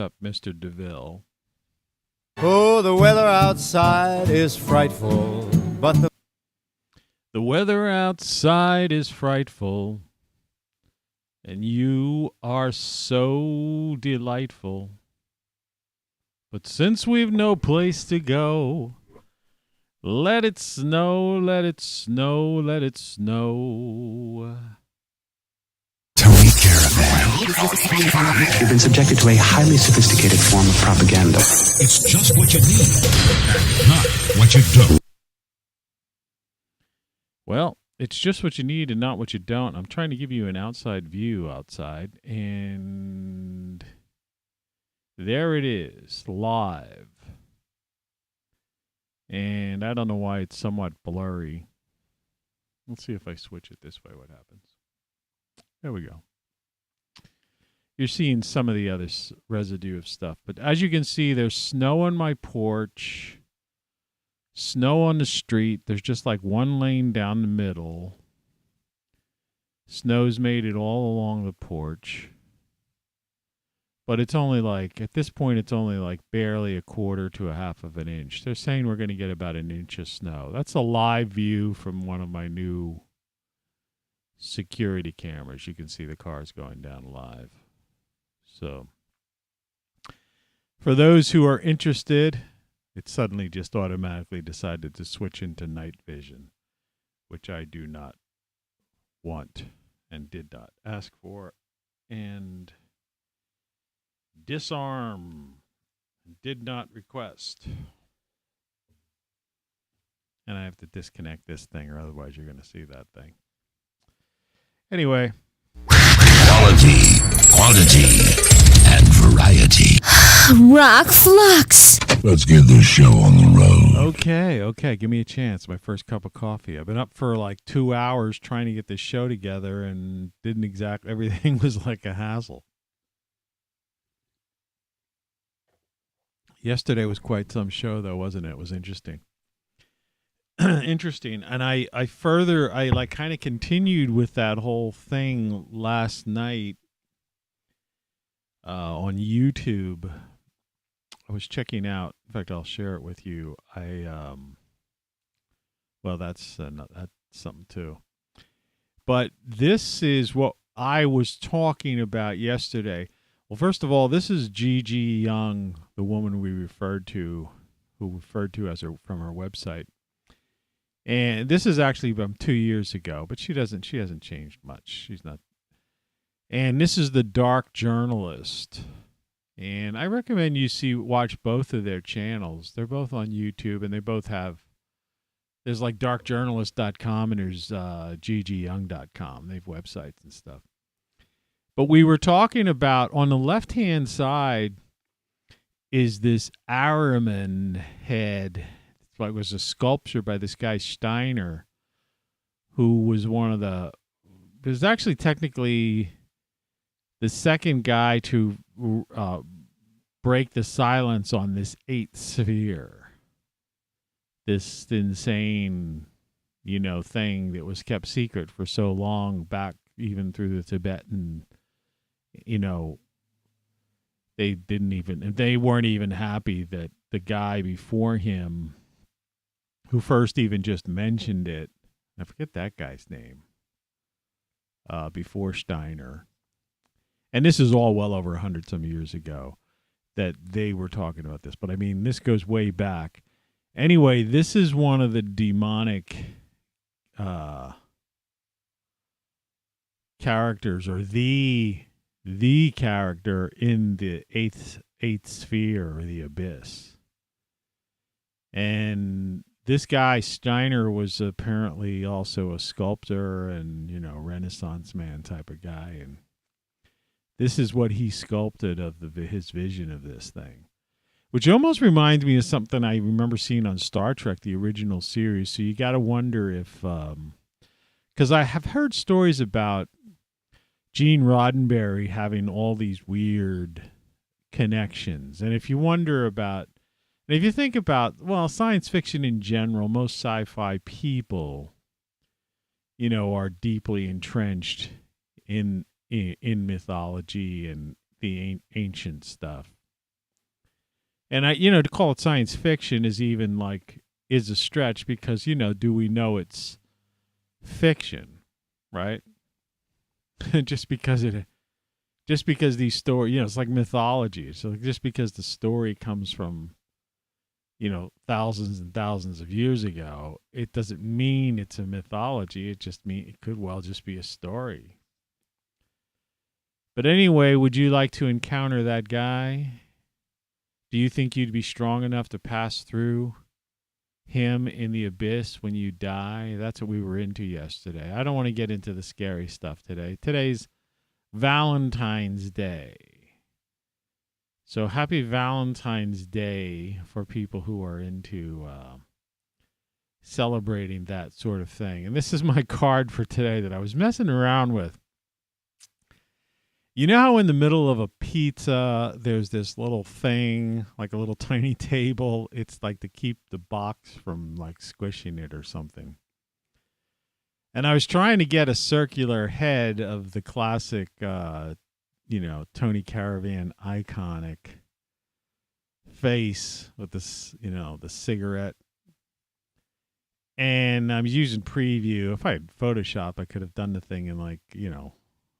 up Mr. DeVille. Oh, the weather outside is frightful, but the weather outside is frightful, and you are so delightful. But since we've no place to go, let it snow, let it snow, let it snow. Tony Caravan. You've been subjected to a highly sophisticated form of propaganda. It's just what you need, and not what you don't. Well, it's just what you need and not what you don't. I'm trying to give you an outside view outside, and there it is, live. And I don't know why it's somewhat blurry. Let's see if I switch it this way, what happens. There we go. You're seeing some of the other residue of stuff. But as you can see, there's snow on my porch, snow on the street. There's just like one lane down the middle. Snow's made it all along the porch. But it's only like, at this point, it's only like barely a quarter to a half of an inch. They're saying we're going to get about an inch of snow. That's a live view from one of my new security cameras. You can see the cars going down live. So, for those who are interested, it suddenly just automatically decided to switch into night vision, which I do not want and did not ask for. And disarm, did not request. And I have to disconnect this thing, or otherwise you're going to see that thing. Anyway. Quality, quantity, and variety. ROCKFLUX. Let's get this show on the road. Okay. Give me a chance. My first cup of coffee. I've been up for like 2 hours trying to get this show together and didn't exactly, everything was like a hassle. Yesterday was quite some show, though, wasn't it? It was interesting. Interesting. And I like kind of continued with that whole thing last night on YouTube. I was checking out. In fact, I'll share it with you. Well, that's something too. But this is what I was talking about yesterday. Well, first of all, this is Gigi Young, the woman we referred to, as from her website. And this is actually from 2 years ago, but she hasn't changed much. She's not. And this is the Dark Journalist. And I recommend you watch both of their channels. They're both on YouTube, and they both have, there's like darkjournalist.com and there's ggyoung.com. They have websites and stuff. But we were talking about, on the left-hand side is this Ahriman head. It was a sculpture by this guy Steiner, who was there's actually technically the second guy to break the silence on this eighth sphere. This insane, thing that was kept secret for so long, back even through the Tibetan, they weren't even happy that the guy before him, who first even just mentioned it, I forget that guy's name, before Steiner. And this is all well over 100-some years ago that they were talking about this. But, I mean, this goes way back. Anyway, this is one of the demonic characters, or the character in the eighth sphere, or the abyss. And this guy Steiner was apparently also a sculptor and, Renaissance man type of guy. And this is what he sculpted of his vision of this thing, which almost reminds me of something I remember seeing on Star Trek, the original series. So you got to wonder if, because I have heard stories about Gene Roddenberry having all these weird connections. And if you wonder about, and if you think about, science fiction in general, most sci-fi people, are deeply entrenched in mythology and the ancient stuff. And to call it science fiction is even is a stretch because, do we know it's fiction, right? just because these stories, it's like mythology. So just because the story comes from, thousands and thousands of years ago, it doesn't mean it's a mythology. It just it could well just be a story. But anyway, would you like to encounter that guy? Do you think you'd be strong enough to pass through him in the abyss when you die? That's what we were into yesterday. I don't want to get into the scary stuff today. Today's Valentine's Day. So happy Valentine's Day for people who are into celebrating that sort of thing. And this is my card for today that I was messing around with. You know how in the middle of a pizza, there's this little thing, like a little tiny table? It's like to keep the box from squishing it or something. And I was trying to get a circular head of the classic, Tony Caravan iconic face with this, the cigarette. And I'm using Preview. If I had Photoshop, I could have done the thing in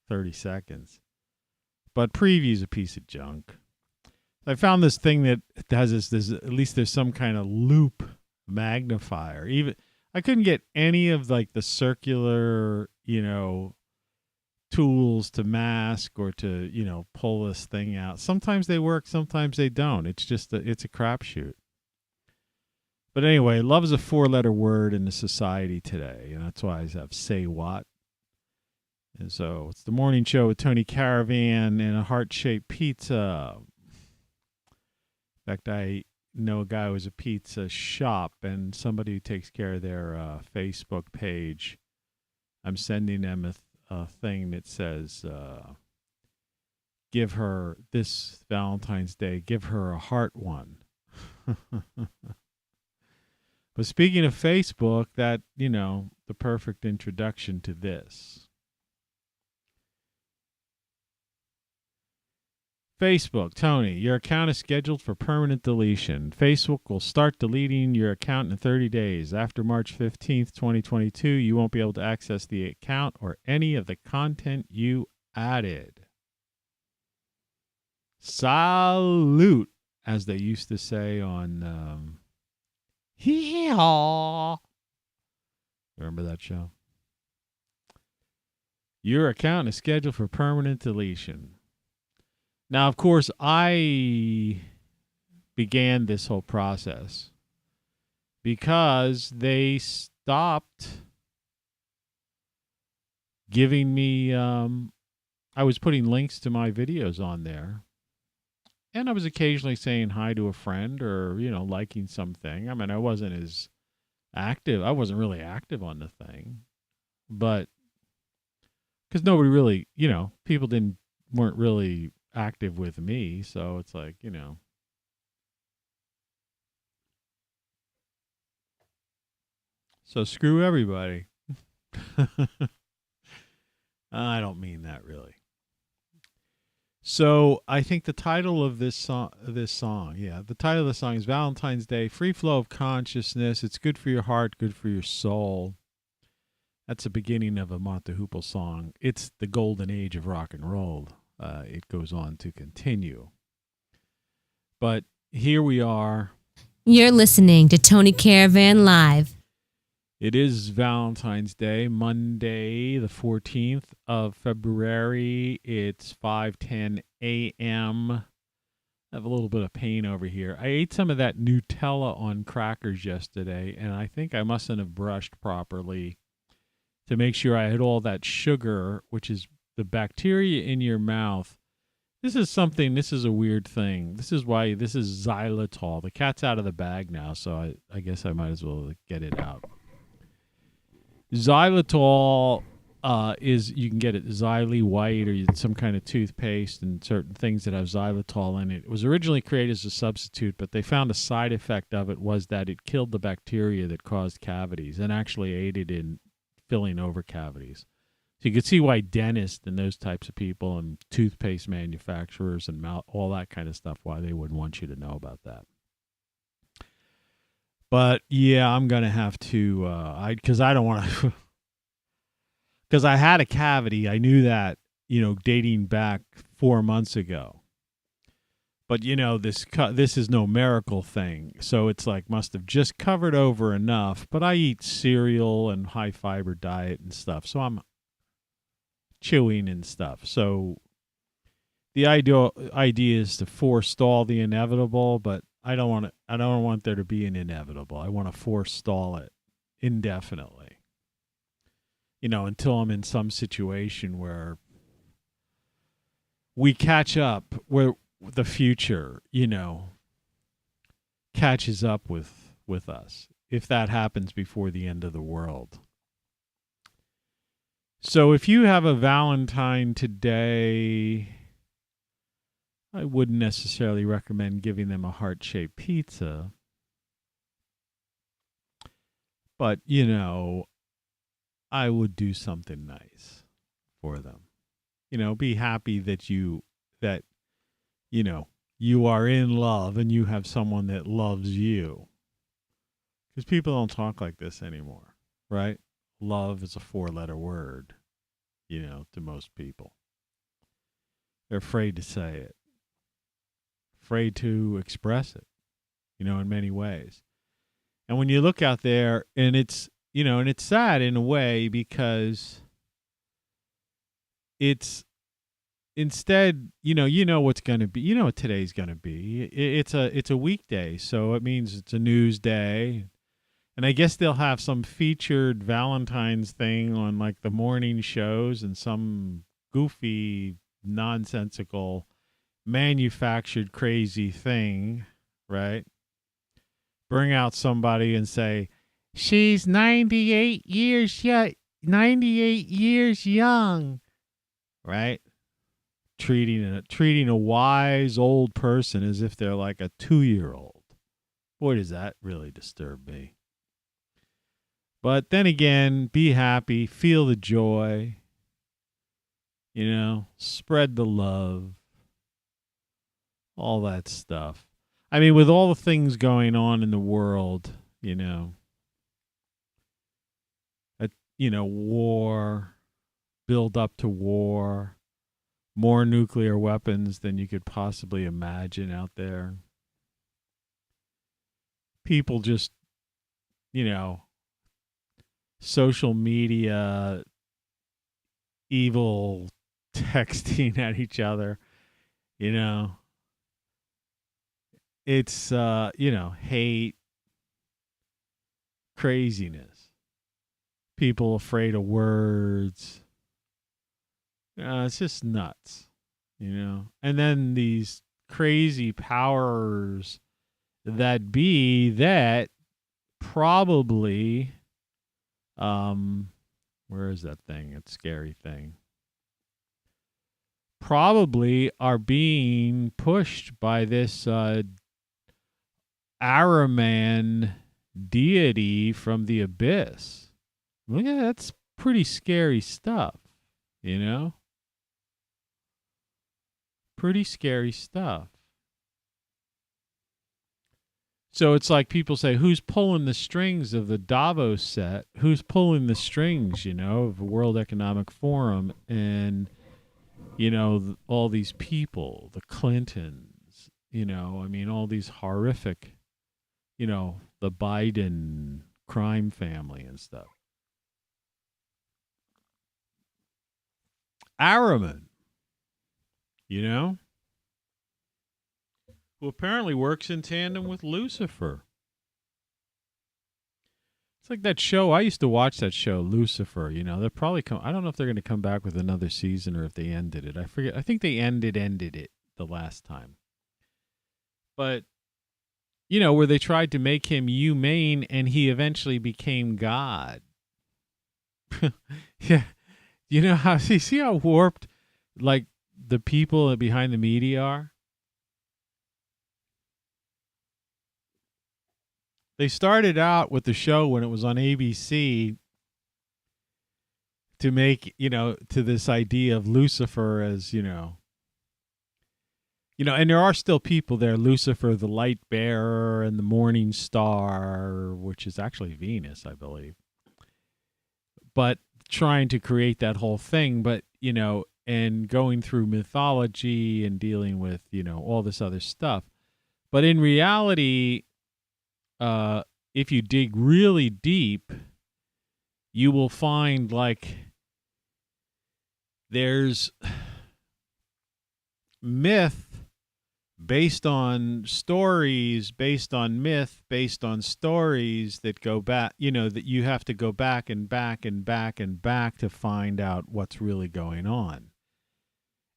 30 seconds. But Preview's a piece of junk. I found this thing that has this at least there's some kind of loop magnifier. Even I couldn't get any of the circular, tools to mask or to, pull this thing out. Sometimes they work, sometimes they don't. It's just it's a crapshoot. But anyway, love is a 4-letter word in the society today, and that's why I have say what. And so it's the morning show with Tony Caravan and a heart-shaped pizza. In fact, I know a guy who has a pizza shop, and somebody who takes care of their Facebook page, I'm sending them a thing that says, give her this Valentine's Day, give her a heart one. But speaking of Facebook, that, the perfect introduction to this. Facebook, Tony, your account is scheduled for permanent deletion. Facebook will start deleting your account in 30 days. After March 15th, 2022, you won't be able to access the account or any of the content you added. Salute, as they used to say on Hee-haw. Remember that show? Your account is scheduled for permanent deletion. Now, of course, I began this whole process because they stopped giving me, I was putting links to my videos on there. And I was occasionally saying hi to a friend or, liking something. I mean, I wasn't as active. I wasn't really active on the thing. But because nobody really, people weren't really active with me, so it's so screw everybody. I don't mean that really. So I think the title of the title of the song is Valentine's Day, Free Flow of Consciousness. It's good for your heart, good for your soul. That's the beginning of a Mott the Hoople song. It's the golden age of rock and roll. It goes on to continue. But here we are. You're listening to Tony Caravan Live. It is Valentine's Day, Monday, the 14th of February. It's 5:10 a.m. I have a little bit of pain over here. I ate some of that Nutella on crackers yesterday, and I think I mustn't have brushed properly to make sure I had all that sugar, which is the bacteria in your mouth. This is a weird thing. This is xylitol. The cat's out of the bag now, so I guess I might as well get it out. Xylitol you can get it Xylee White or some kind of toothpaste and certain things that have xylitol in it. It was originally created as a substitute, but they found a side effect of it was that it killed the bacteria that caused cavities and actually aided in filling over cavities. So you could see why dentists and those types of people and toothpaste manufacturers and all that kind of stuff, why they wouldn't want you to know about that. But yeah, I'm going to have to, because I don't want to, because I had a cavity. I knew that, dating back 4 months ago. But, this is no miracle thing. So it's like must have just covered over enough. But I eat cereal and high fiber diet and stuff. So I'm chewing and stuff. So the idea is to forestall the inevitable, but I don't want there to be an inevitable. I want to forestall it indefinitely. Until I'm in some situation where we catch up, where the future, catches up with us, if that happens before the end of the world. So if you have a Valentine today, I wouldn't necessarily recommend giving them a heart-shaped pizza. But, I would do something nice for them. Be happy that you are in love and you have someone that loves you. Because people don't talk like this anymore, right? Love is a 4-letter word, to most people. They're afraid to say it, afraid to express it, in many ways. And when you look out there, and it's, and it's sad in a way because it's instead, what's going to be, what today's going to be. It's a weekday, so it means it's a news day. And I guess they'll have some featured Valentine's thing on like the morning shows and some goofy, nonsensical, manufactured crazy thing, right? Bring out somebody and say, she's 98 years young, right? Treating a wise old person as if they're like a 2-year-old. Boy, does that really disturb me. But then again, be happy, feel the joy, spread the love, all that stuff. I mean, with all the things going on in the world, war, build up to war, more nuclear weapons than you could possibly imagine out there. People just, social media, evil texting at each other, it's, hate, craziness, people afraid of words. It's just nuts, And then these crazy powers that probably, where is that thing? That scary thing. Probably are being pushed by this Araman deity from the abyss. Well, yeah, that's pretty scary stuff, Pretty scary stuff. So it's like people say, who's pulling the strings of the Davos set? Who's pulling the strings, of the World Economic Forum and, all these people, the Clintons, all these horrific, the Biden crime family and stuff. Araman, who apparently works in tandem with Lucifer. It's like that show. I used to watch that show, Lucifer. They'll probably I don't know if they're going to come back with another season or if they ended it. I forget. I think they ended it the last time. But, where they tried to make him humane and he eventually became God. Yeah. You see how warped, like, the people behind the media are? They started out with the show when it was on ABC to make, to this idea of Lucifer as, and there are still people there, Lucifer, the light bearer, and the morning star, which is actually Venus, I believe. But trying to create that whole thing, but, and going through mythology and dealing with, all this other stuff. But in reality, if you dig really deep, you will find like there's myth based on stories, based on myth, based on stories that go back, that you have to go back and back and back and back to find out what's really going on.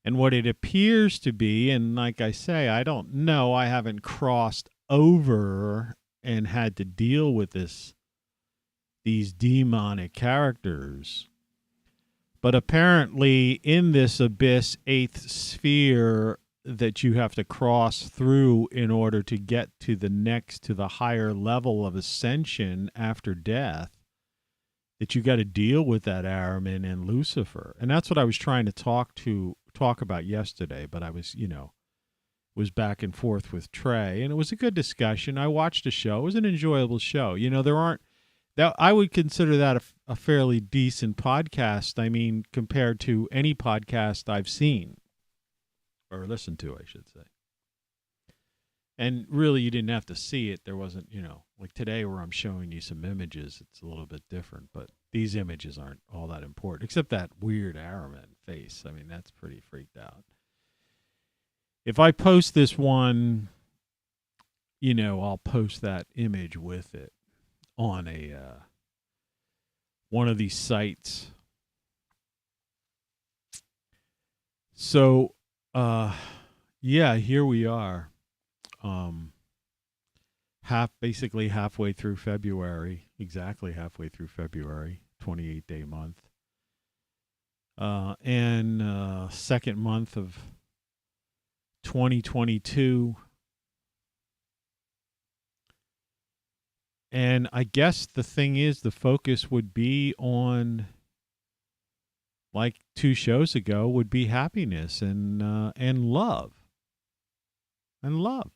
And what it appears to be, and like I say, I don't know, I haven't crossed over and had to deal with these demonic characters. But apparently in this abyss, eighth sphere that you have to cross through in order to get to the higher level of ascension after death, that you got to deal with that Ahriman and Lucifer. And that's what I was trying to talk about yesterday, but I was, was back and forth with Trey, and it was a good discussion. I watched a show. It was an enjoyable show. I would consider that a fairly decent podcast. I mean, compared to any podcast I've seen or listened to, I should say. And really, you didn't have to see it. There wasn't, like today where I'm showing you some images, it's a little bit different, but these images aren't all that important, except that weird Ahriman face. I mean, that's pretty freaked out. If I post this one, I'll post that image with it on one of these sites. So, here we are. Basically halfway through February, exactly halfway through February, 28-day month. And second month of 2022. And I guess the thing is, the focus would be on, like 2 shows ago, would be happiness and love. And love.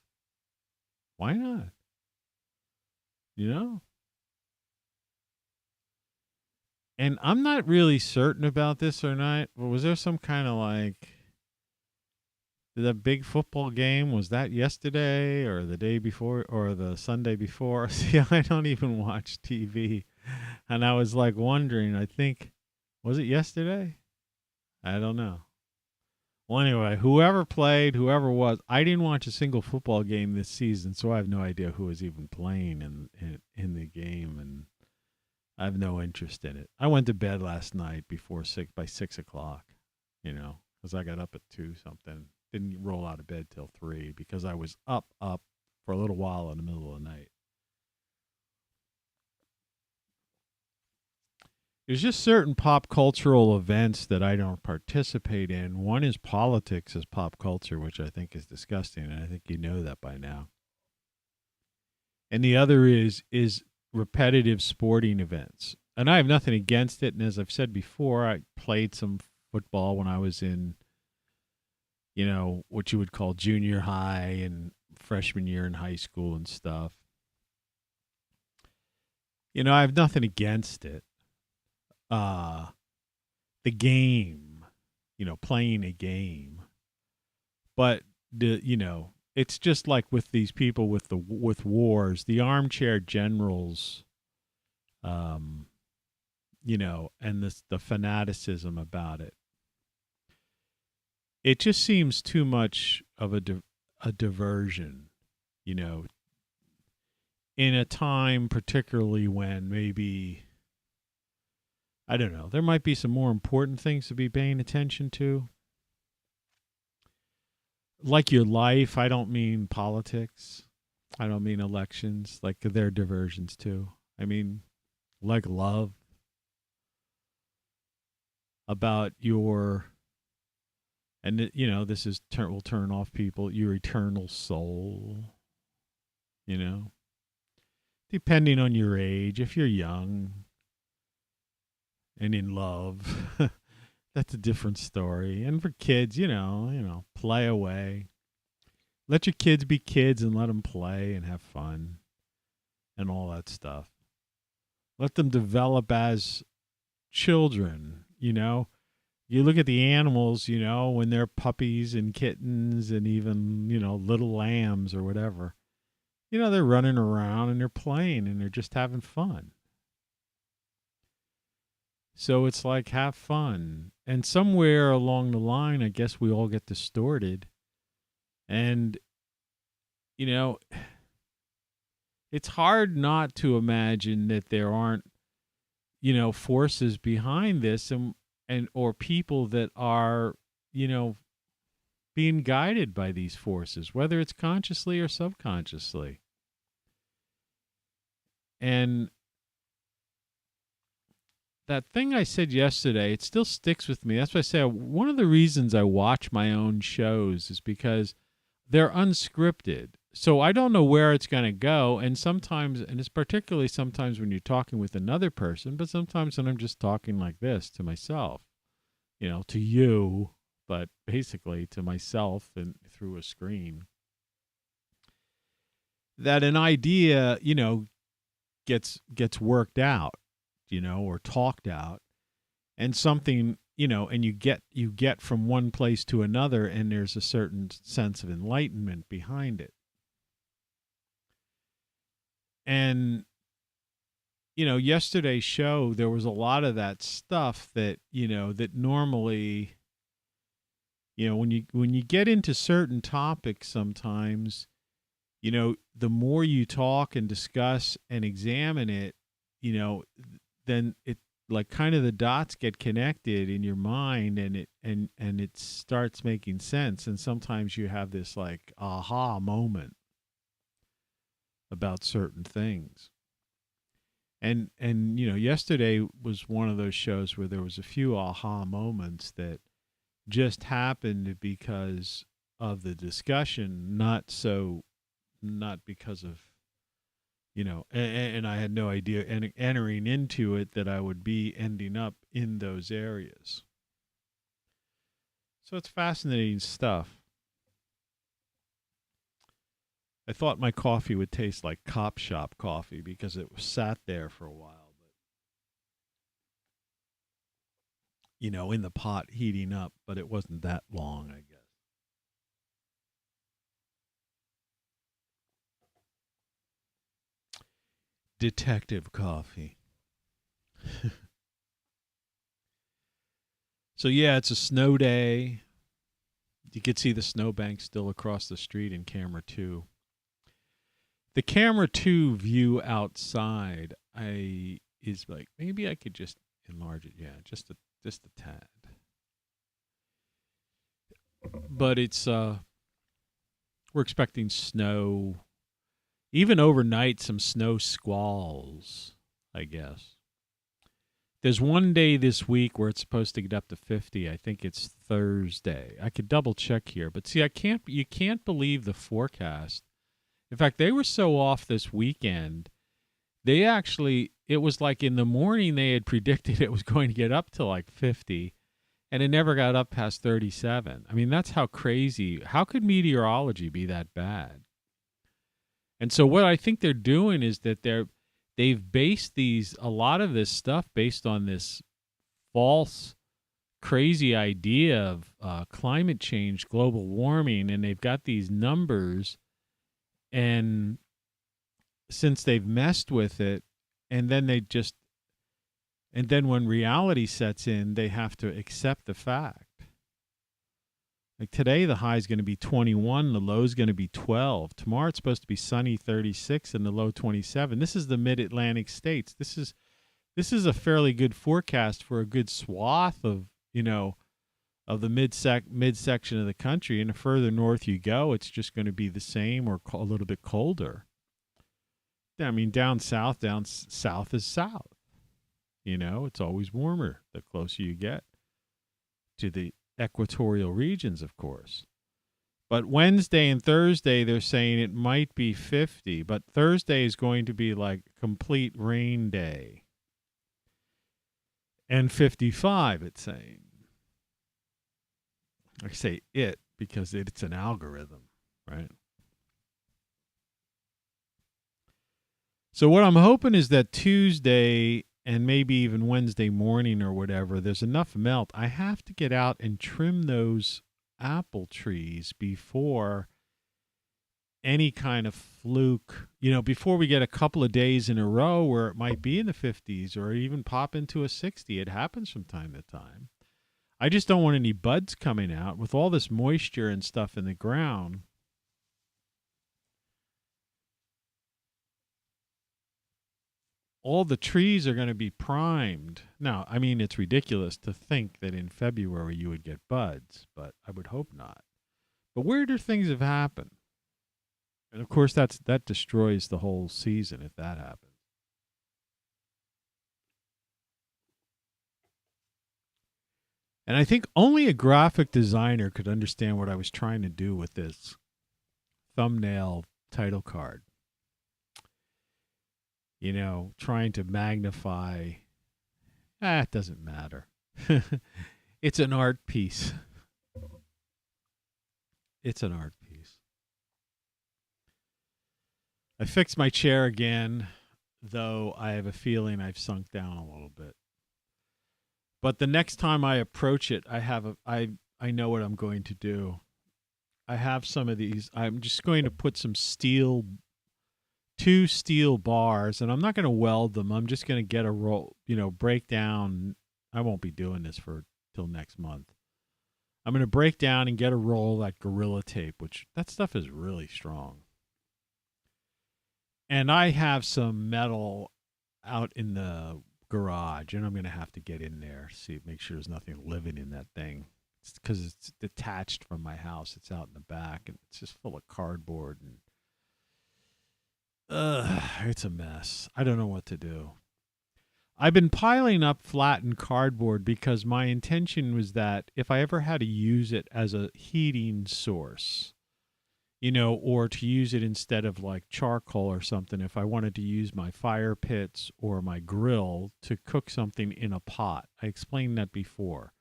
Why not? And I'm not really certain about this or not, but was there some kind of like, the big football game, was that yesterday or the day before or the Sunday before? See, I don't even watch TV. And I was like wondering, I think, was it yesterday? I don't know. Well, anyway, whoever played, whoever was, I didn't watch a single football game this season, so I have no idea who was even playing in the game, and I have no interest in it. I went to bed last night by 6 o'clock, because I got up at 2 something. Didn't roll out of bed till 3 because I was up for a little while in the middle of the night. There's just certain pop cultural events that I don't participate in. One is politics as pop culture, which I think is disgusting, and I think you know that by now. And the other is repetitive sporting events. And I have nothing against it, and as I've said before, I played some football when I was in, what you would call junior high and freshman year in high school and stuff. I have nothing against it. The game, playing a game. But, it's just like with these people with wars, the armchair generals, and the fanaticism about it. It just seems too much of a diversion, in a time particularly when maybe, I don't know, there might be some more important things to be paying attention to. Like your life, I don't mean politics. I don't mean elections, like they're diversions too. I mean, like love. About your... And, this will turn off people, your eternal soul, depending on your age. If you're young, and in love, that's a different story. And for kids, play away. Let your kids be kids and let them play and have fun and all that stuff. Let them develop as children, You look at the animals, when they're puppies and kittens and even, little lambs or whatever. They're running around and they're playing and they're just having fun. So it's like, have fun. And somewhere along the line, I guess we all get distorted. And, it's hard not to imagine that there aren't, forces behind this and or people that are, being guided by these forces, whether it's consciously or subconsciously. And that thing I said yesterday, it still sticks with me. That's why I say one of the reasons I watch my own shows is because they're unscripted. So I don't know where it's going to go. And sometimes, and it's particularly sometimes when you're talking with another person, but sometimes when I'm just talking like this to myself, to you, but basically to myself and through a screen, that an idea, gets worked out, or talked out, and something, and you get from one place to another, and there's a certain sense of enlightenment behind it. And, yesterday's show, there was a lot of that stuff that, that normally, when you get into certain topics sometimes, the more you talk and discuss and examine it, then it like kind of the dots get connected in your mind and it starts making sense. And sometimes you have this like aha moment about certain things. And yesterday was one of those shows where there was a few aha moments that just happened because of the discussion, not because of, and I had no idea entering into it that I would be ending up in those areas. So it's fascinating stuff. I thought my coffee would taste like Cop Shop coffee because it was sat there for a while, but in the pot heating up, but it wasn't that long, I guess. Detective coffee. So yeah, it's a snow day. You could see the snowbank still across the street in camera 2. The camera 2 view outside is like, maybe I could just enlarge it. Yeah, just a tad. But it's we're expecting snow. Even overnight, some snow squalls, I guess. There's one day this week where it's supposed to get up to 50. I think it's Thursday. I could double check here. But see, you can't believe the forecast. In fact, they were so off this weekend. It was like in the morning they had predicted it was going to get up to like 50, and it never got up past 37. I mean, that's how crazy. How could meteorology be that bad? And so what I think they're doing is that they've based a lot of this stuff based on this false, crazy idea of climate change, global warming, and they've got these numbers. And since they've messed with it, and then when reality sets in, they have to accept the fact. Like today, the high is going to be 21, the low is going to be 12. Tomorrow, it's supposed to be sunny 36 and the low 27. This is the mid-Atlantic states. This is a fairly good forecast for a good swath of the midsection of the country. And the further north you go, it's just going to be the same or a little bit colder. I mean, down south is south. It's always warmer the closer you get to the equatorial regions, of course. But Wednesday and Thursday, they're saying it might be 50, but Thursday is going to be like complete rain day. and 55, it's saying. I say it because it's an algorithm, right? So what I'm hoping is that Tuesday and maybe even Wednesday morning or whatever, there's enough melt. I have to get out and trim those apple trees before any kind of fluke, before we get a couple of days in a row where it might be in the 50s or even pop into a 60. It happens from time to time. I just don't want any buds coming out with all this moisture and stuff in the ground. All the trees are going to be primed. Now, I mean, it's ridiculous to think that in February you would get buds, but I would hope not. But weirder things have happened. And of course, that destroys the whole season if that happens. And I think only a graphic designer could understand what I was trying to do with this thumbnail title card. Trying to magnify. It doesn't matter. It's an art piece. It's an art piece. I fixed my chair again, though I have a feeling I've sunk down a little bit. But the next time I approach it, I know what I'm going to do. I have some of these. I'm just going to put some two steel bars, and I'm not going to weld them. I'm just going to get a roll, break down. I won't be doing this till next month. I'm going to break down and get a roll of that Gorilla Tape, which that stuff is really strong. And I have some metal out in the garage, and I'm going to have to get in there, make sure there's nothing living in that thing. It's because it's detached from my house. It's out in the back, and it's just full of cardboard, and it's a mess. I don't know what to do. I've been piling up flattened cardboard because my intention was that if I ever had to use it as a heating source, or to use it instead of like charcoal or something, if I wanted to use my fire pits or my grill to cook something in a pot. I explained that before.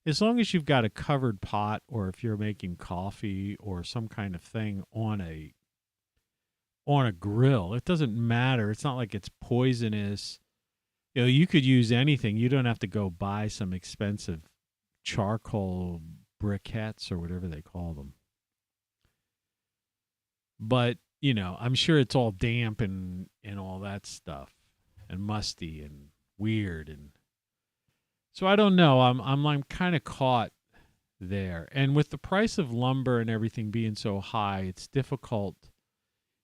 As long as you've got a covered pot, or if you're making coffee or some kind of thing on a grill, it doesn't matter. It's not like it's poisonous. You could use anything. You don't have to go buy some expensive charcoal briquettes or whatever they call them. But, I'm sure it's all damp and all that stuff, and musty and weird. And so I don't know. I'm kind of caught there. And with the price of lumber and everything being so high, it's difficult.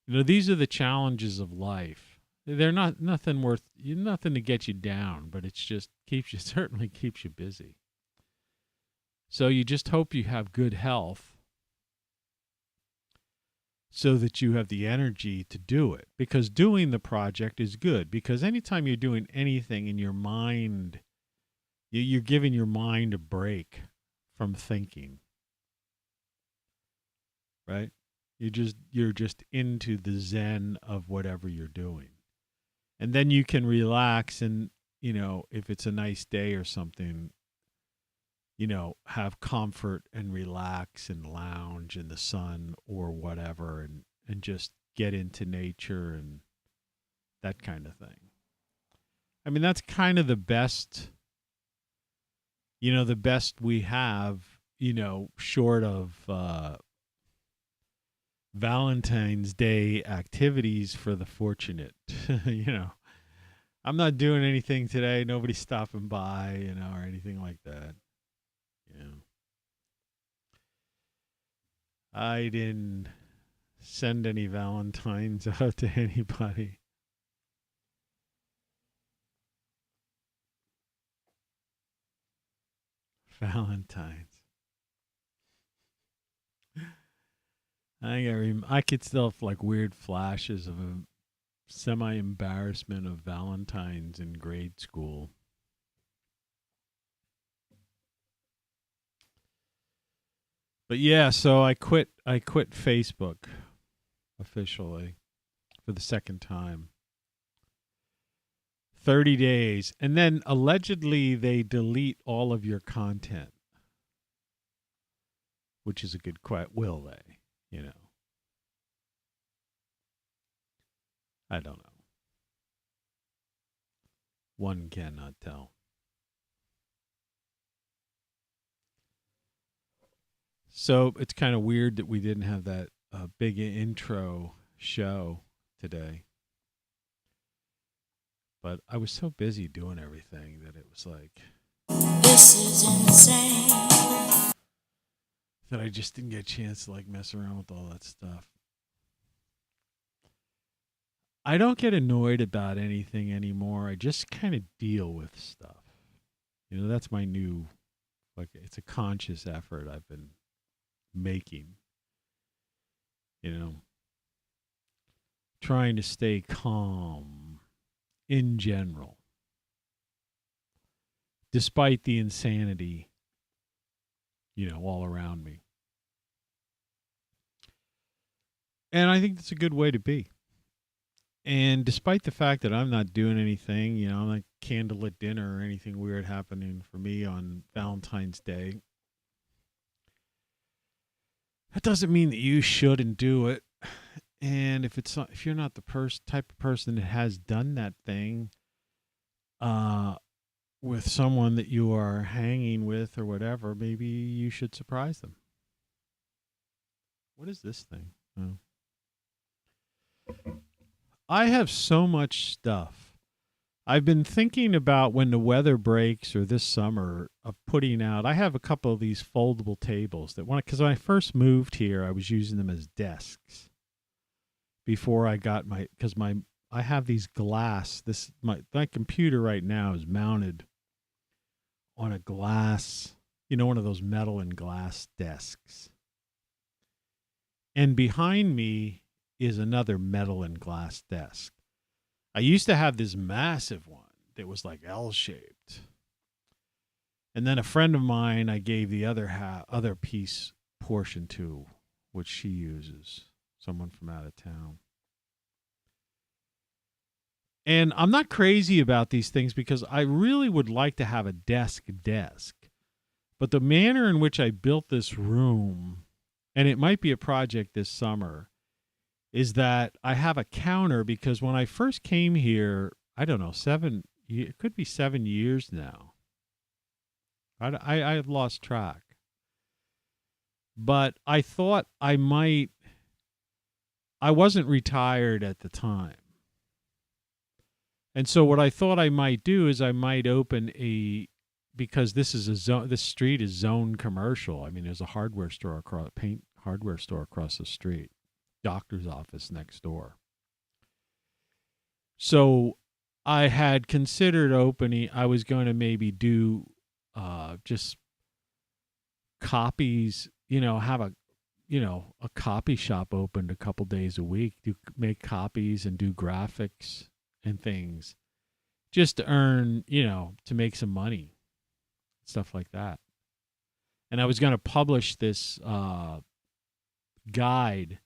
These are the challenges of life. They're nothing to get you down, but it's just certainly keeps you busy. So you just hope you have good health so that you have the energy to do it. Because doing the project is good. Because anytime you're doing anything in your mind, you're giving your mind a break from thinking. Right? You're just into the zen of whatever you're doing. And then you can relax and, if it's a nice day or something, have comfort and relax and lounge in the sun or whatever, and just get into nature and that kind of thing. I mean, that's kind of the best, the best we have, short of Valentine's Day activities for the fortunate. I'm not doing anything today. Nobody's stopping by, or anything like that. I didn't send any Valentines out to anybody. Valentines. I could still have like weird flashes of a semi-embarrassment of Valentines in grade school. But yeah, so I quit Facebook officially for the second time. 30 days. And then allegedly they delete all of your content, which is a good question. Will they? You know, I don't know. One cannot tell. So it's kind of weird that we didn't have that big intro show today. But I was so busy doing everything that it was like, this is insane, that I just didn't get a chance to like mess around with all that stuff. I don't get annoyed about anything anymore. I just kind of deal with stuff. You know, that's my new, like, it's a conscious effort I've been making. You know, trying to stay calm in general, despite the insanity, you know, all around me. And I think that's a good way to be. And despite the fact that I'm not doing anything, you know, like candlelit dinner or anything weird happening for me on Valentine's Day, that doesn't mean that you shouldn't do it. And if you're not the type of person that has done that thing with someone that you are hanging with or whatever, maybe you should surprise them. What is this thing? Oh. I have so much stuff. I've been thinking about when the weather breaks or this summer of putting out. I have a couple of these foldable tables because when I first moved here, I was using them as desks. Before I got I have these glass. My computer right now is mounted on a glass, you know, one of those metal and glass desks. And behind me is another metal and glass desk. I used to have this massive one that was like L-shaped. And then a friend of mine, I gave the other piece portion to, which she uses. Someone from out of town. And I'm not crazy about these things because I really would like to have a desk. But the manner in which I built this room, and it might be a project this summer, is that I have a counter because when I first came here, I don't know, it could be 7 years now. I've lost track. But I thought I wasn't retired at the time. And so what I thought I might do is I might open because this street is zone commercial. I mean, there's a paint hardware store across the street. Doctor's office next door. So I had considered opening, I was going to maybe do just copies, you know, have a copy shop opened a couple days a week, make copies and do graphics and things just to earn, you know, to make some money, stuff like that. And I was going to publish this guide,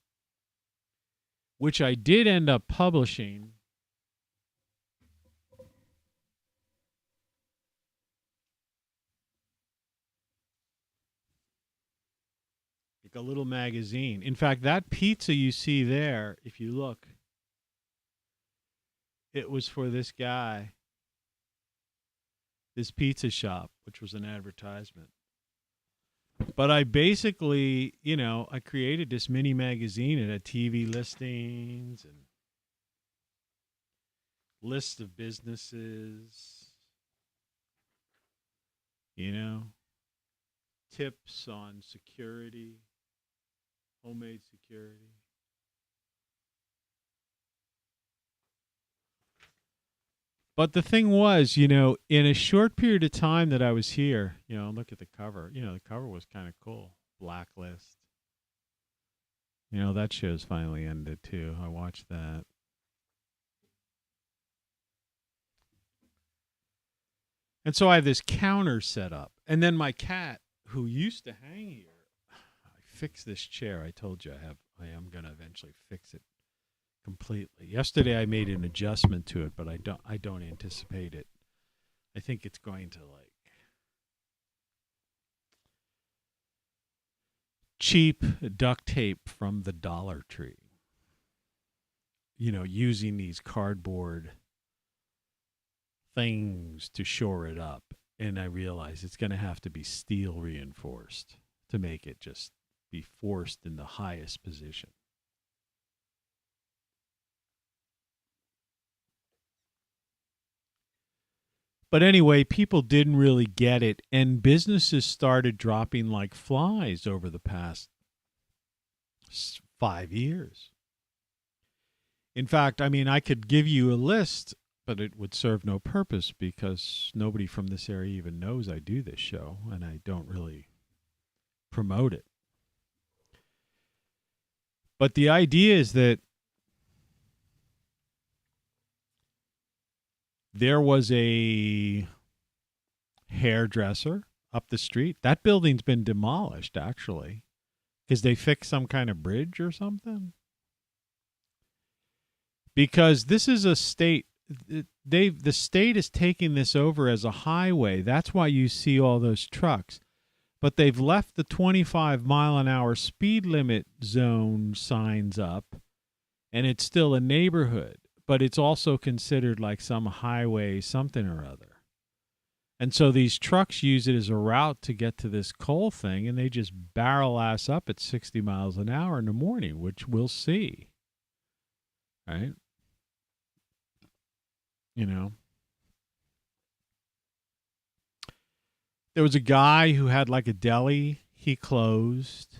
which I did end up publishing. Like a little magazine. In fact, that pizza you see there, if you look, it was for this guy, this pizza shop, which was an advertisement. But I basically, you know, I created this mini magazine. It had TV listings and lists of businesses, you know, tips on security, homemade security. But the thing was, you know, in a short period of time that I was here, you know, look at the cover. You know, the cover was kind of cool. Blacklist. You know, that show's finally ended too. I watched that. And so I have this counter set up. And then my cat, who used to hang here, I fixed this chair. I told you I am going to eventually fix it completely. Yesterday I made an adjustment to it, but I don't anticipate it. I think it's going to like cheap duct tape from the Dollar Tree. You know, using these cardboard things to shore it up. And I realize it's going to have to be steel reinforced to make it just be forced in the highest position. But anyway, people didn't really get it, and businesses started dropping like flies over the past 5 years. In fact, I mean, I could give you a list, but it would serve no purpose because nobody from this area even knows I do this show, and I don't really promote it. But the idea is that there was a hairdresser up the street. That building's been demolished, actually, because they fixed some kind of bridge or something. Because this is a state, the state is taking this over as a highway. That's why you see all those trucks. But they've left the 25-mile-an-hour speed limit zone signs up, and it's still a neighborhood. But it's also considered like some highway something or other. And so these trucks use it as a route to get to this coal thing, and they just barrel ass up at 60 miles an hour in the morning, which we'll see. Right? You know. There was a guy who had like a deli. He closed.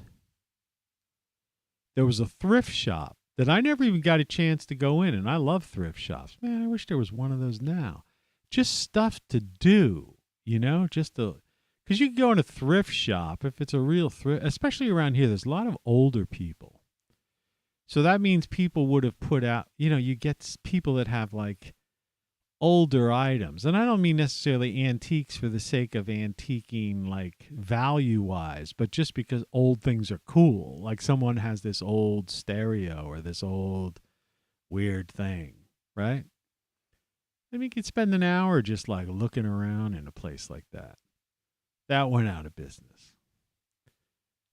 There was a thrift shop that I never even got a chance to go in, and I love thrift shops. Man, I wish there was one of those now. Just stuff to do, you know, just to, because you can go in a thrift shop if it's a real thrift, especially around here. There's a lot of older people. So that means people would have put out, you know, you get people that have like older items. And I don't mean necessarily antiques for the sake of antiquing, like value-wise, but just because old things are cool. Like someone has this old stereo or this old weird thing, right? I mean, you could spend an hour just like looking around in a place like that. That went out of business.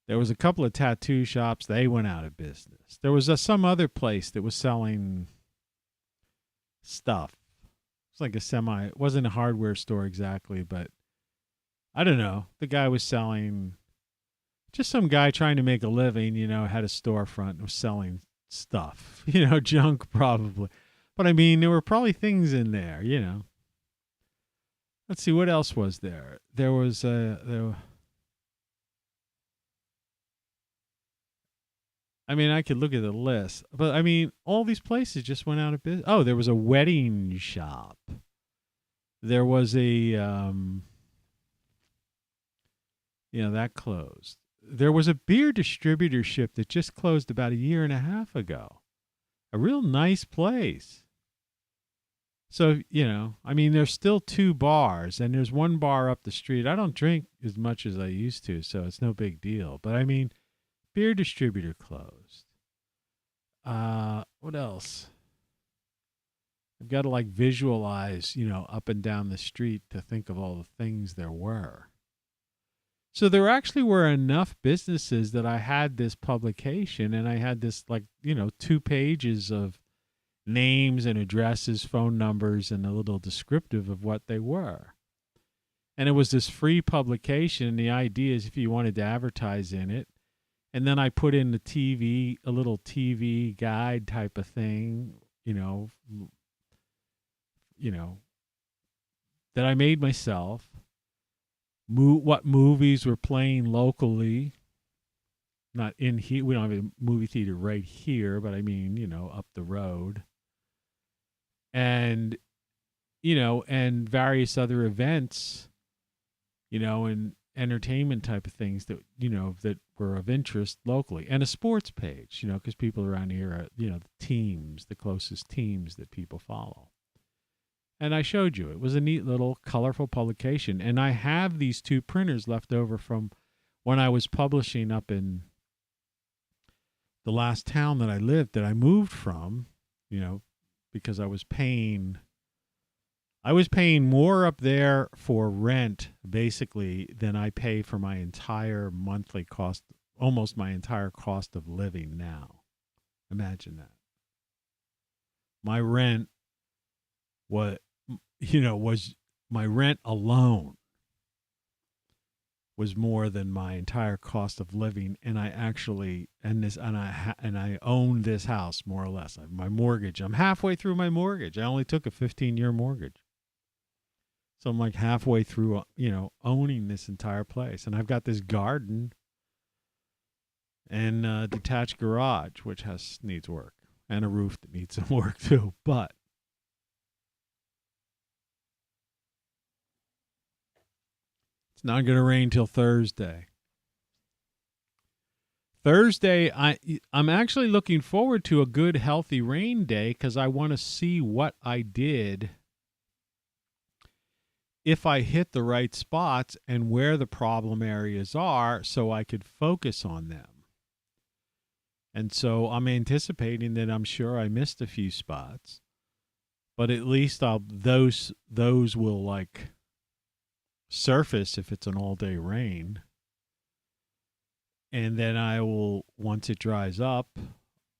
There was a couple of tattoo shops. They went out of business. There was some other place that was selling stuff. Like it wasn't a hardware store exactly, but I don't know. The guy was selling, just some guy trying to make a living, you know, had a storefront and was selling stuff, you know, junk probably. But I mean, there were probably things in there, you know. Let's see, what else was there? There was I mean, I could look at the list, but I mean, all these places just went out of business. Oh, there was a wedding shop. There was that closed. There was a beer distributorship that just closed about 1.5 years ago. A real nice place. So, you know, I mean, there's still 2 bars, and there's 1 bar up the street. I don't drink as much as I used to, so it's no big deal. But I mean, beer distributor closed. What else? I've got to like visualize, you know, up and down the street to think of all the things there were. So there actually were enough businesses that I had this publication, and I had this like, you know, 2 pages of names and addresses, phone numbers, and a little descriptive of what they were. And it was this free publication. The idea is if you wanted to advertise in it, and then I put in the TV, a little TV guide type of thing, you know, that I made myself. What movies were playing locally. Not in here. We don't have a movie theater right here, but I mean, you know, up the road. And, you know, and various other events, you know, and entertainment type of things that, you know, that were of interest locally, and a sports page, you know, because people around here are, you know, the closest teams that people follow. And I showed you, it was a neat little colorful publication. And I have these 2 printers left over from when I was publishing up in the last town that I lived, that I moved from. because I was paying more up there for rent basically than I pay for my entire monthly cost, almost my entire cost of living now. Imagine that. My rent was my rent alone was more than my entire cost of living, and I own this house more or less. My mortgage, I'm halfway through my mortgage. I only took a 15-year mortgage. So I'm like halfway through, owning this entire place. And I've got this garden and a detached garage, which needs work, and a roof that needs some work too. But it's not going to rain till Thursday. I'm actually looking forward to a good, healthy rain day because I want to see what I did, if I hit the right spots and where the problem areas are, so I could focus on them. And so I'm anticipating that I'm sure I missed a few spots, but at least those will like surface if it's an all-day rain. And then I will, once it dries up,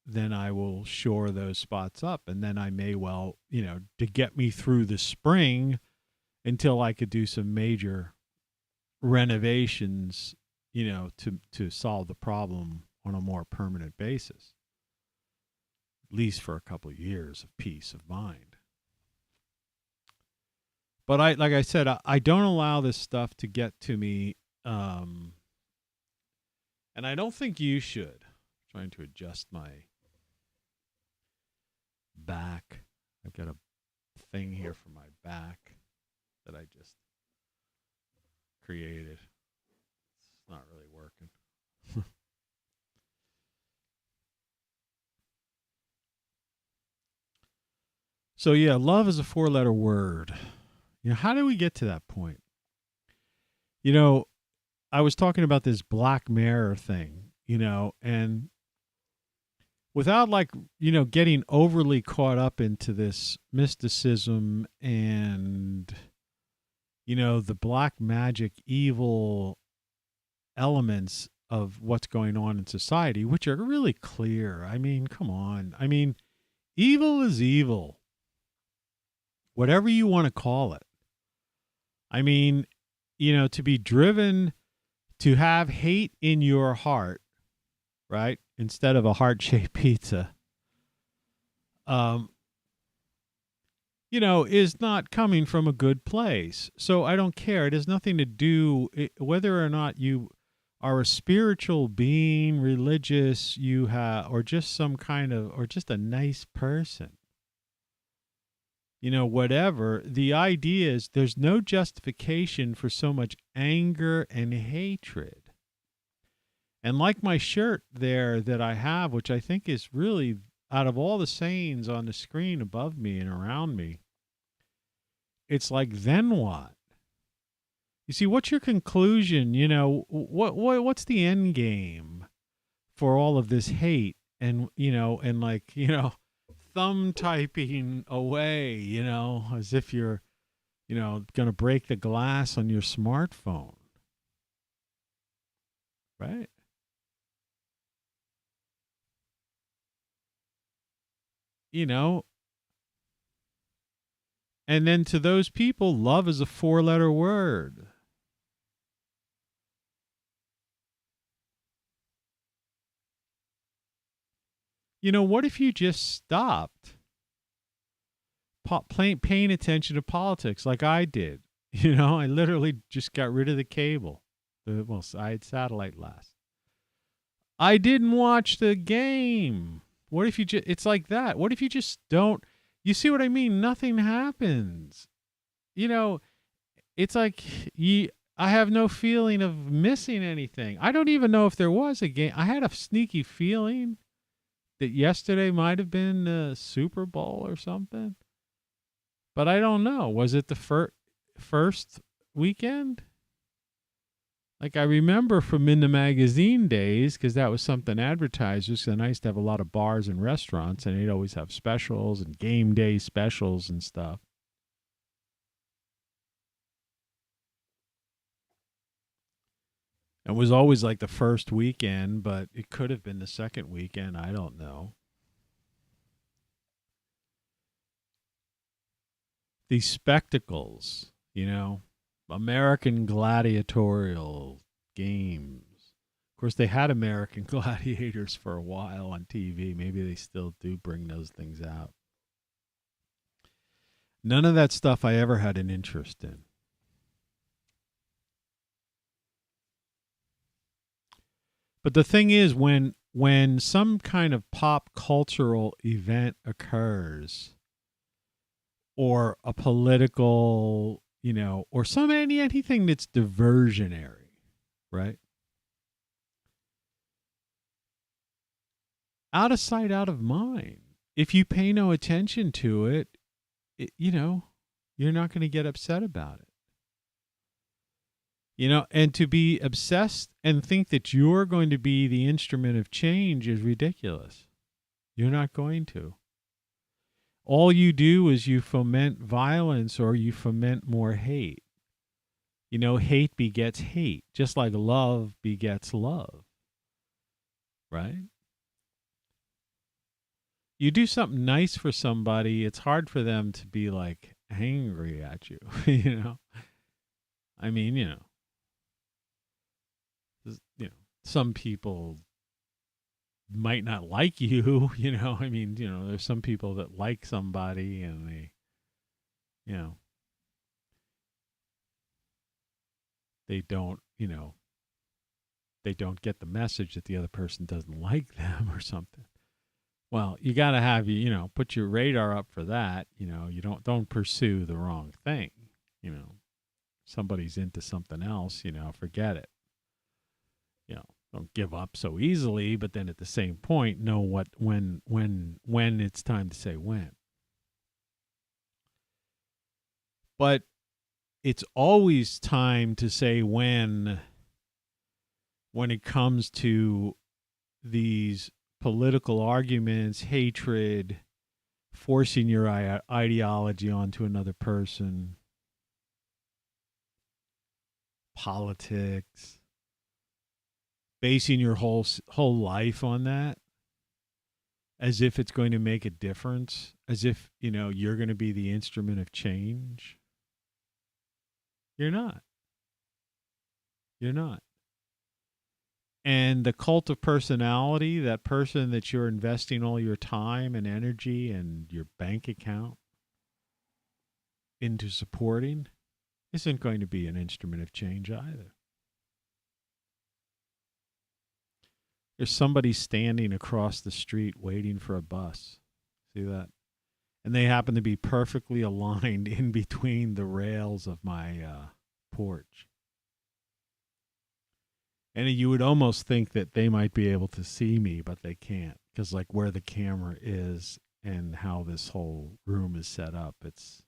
then I will shore those spots up. And then I may well, to get me through the spring until I could do some major renovations, to solve the problem on a more permanent basis, at least for a couple of years of peace of mind. But like I said, I don't allow this stuff to get to me, and I don't think you should. I'm trying to adjust my back. I've got a thing here for my back that I just created. It's not really working. So yeah, love is a 4-letter word. How do we get to that point? I was talking about this Black Mirror thing, and without getting overly caught up into this mysticism and, the black magic evil elements of what's going on in society, which are really clear. I mean, come on. I mean, evil is evil, whatever you want to call it. I mean, to be driven to have hate in your heart, right? Instead of a heart-shaped pizza, is not coming from a good place. So I don't care. It has nothing to do whether or not you are a spiritual being, religious, or just some kind of, or just a nice person. Whatever. The idea is there's no justification for so much anger and hatred. And like my shirt there that I have, which I think is really, out of all the sayings on the screen above me and around me, it's like, then what? You see, what's your conclusion? What's the end game for all of this hate and, thumb typing away, as if you're, going to break the glass on your smartphone. Right? And then to those people, love is a 4-letter word. What if you just stopped paying attention to politics like I did? I literally just got rid of the cable. I had satellite last. I didn't watch the game. What if you just, it's like that. What if you just don't, you see what I mean? Nothing happens. It's like I have no feeling of missing anything. I don't even know if there was a game. I had a sneaky feeling that yesterday might have been the Super Bowl or something. But I don't know. Was it the first weekend? Like I remember from in the magazine days, because that was something advertisers, and I used to have a lot of bars and restaurants, and they'd always have specials and game day specials and stuff. It was always like the first weekend, but it could have been the second weekend. I don't know. These spectacles, American gladiatorial games. Of course, they had American gladiators for a while on TV. Maybe they still do bring those things out. None of that stuff I ever had an interest in. But the thing is, when some kind of pop cultural event occurs, or a political, or anything that's diversionary, right? Out of sight, out of mind. If you pay no attention to it, you're not going to get upset about it. And to be obsessed and think that you're going to be the instrument of change is ridiculous. You're not going to. All you do is you foment violence or you foment more hate. Hate begets hate, just like love begets love. Right? You do something nice for somebody, it's hard for them to be like angry at you, I mean, some people might not like you, I mean, there's some people that like somebody and they, they don't, they don't get the message that the other person doesn't like them or something. Well, you got to have, put your radar up for that. You don't pursue the wrong thing. Somebody's into something else, forget it. Don't give up so easily, but then at the same point, know when it's time to say when. But it's always time to say when it comes to these political arguments, hatred, forcing your ideology onto another person, politics, basing your whole life on that, as if it's going to make a difference, as if, you're going to be the instrument of change. You're not. You're not. And the cult of personality, that person that you're investing all your time and energy and your bank account into supporting, isn't going to be an instrument of change either. There's somebody standing across the street waiting for a bus. See that? And they happen to be perfectly aligned in between the rails of my porch. And you would almost think that they might be able to see me, but they can't, because like where the camera is and how this whole room is set up, it's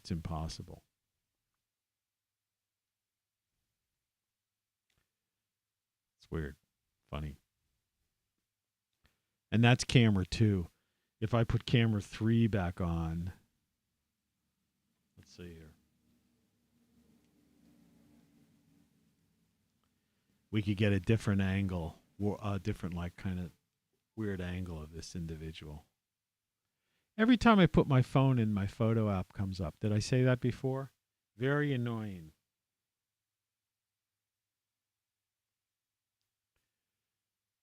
impossible. It's weird, funny. And that's camera 2. If I put camera 3 back on, let's see here. We could get a different angle, a different kind of weird angle of this individual. Every time I put my phone in, my photo app comes up. Did I say that before? Very annoying.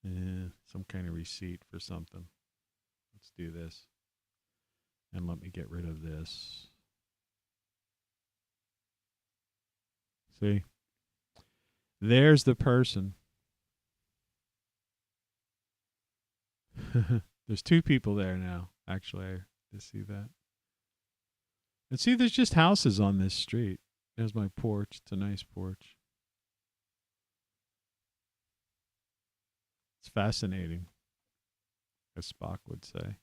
Some kind of receipt for something. Let's do this. And let me get rid of this. See? There's the person. There's 2 people there now. Actually, I just see that. And see, there's just houses on this street. There's my porch. It's a nice porch. It's fascinating, as Spock would say.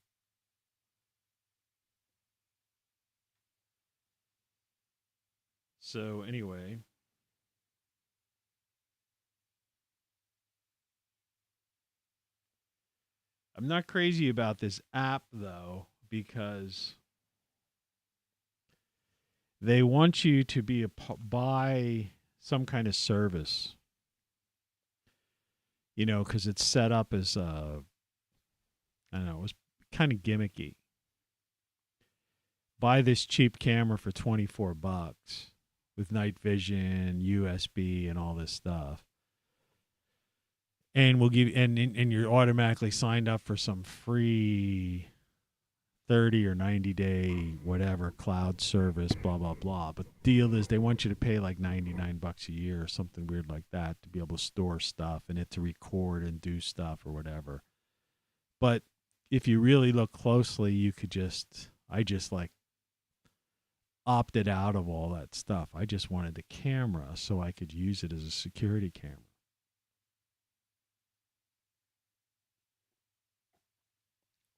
So anyway, I'm not crazy about this app, though, because they want you to buy some kind of service, because it's set up as, I don't know, it was kind of gimmicky. Buy this cheap camera for $24 with night vision, USB, and all this stuff. And we'll give and you're automatically signed up for some free 30 or 90-day whatever cloud service, blah blah blah. But the deal is they want you to pay like $99 a year or something weird like that to be able to store stuff and it to record and do stuff or whatever. But if you really look closely, you could I just like opted out of all that stuff. I just wanted the camera so I could use it as a security camera.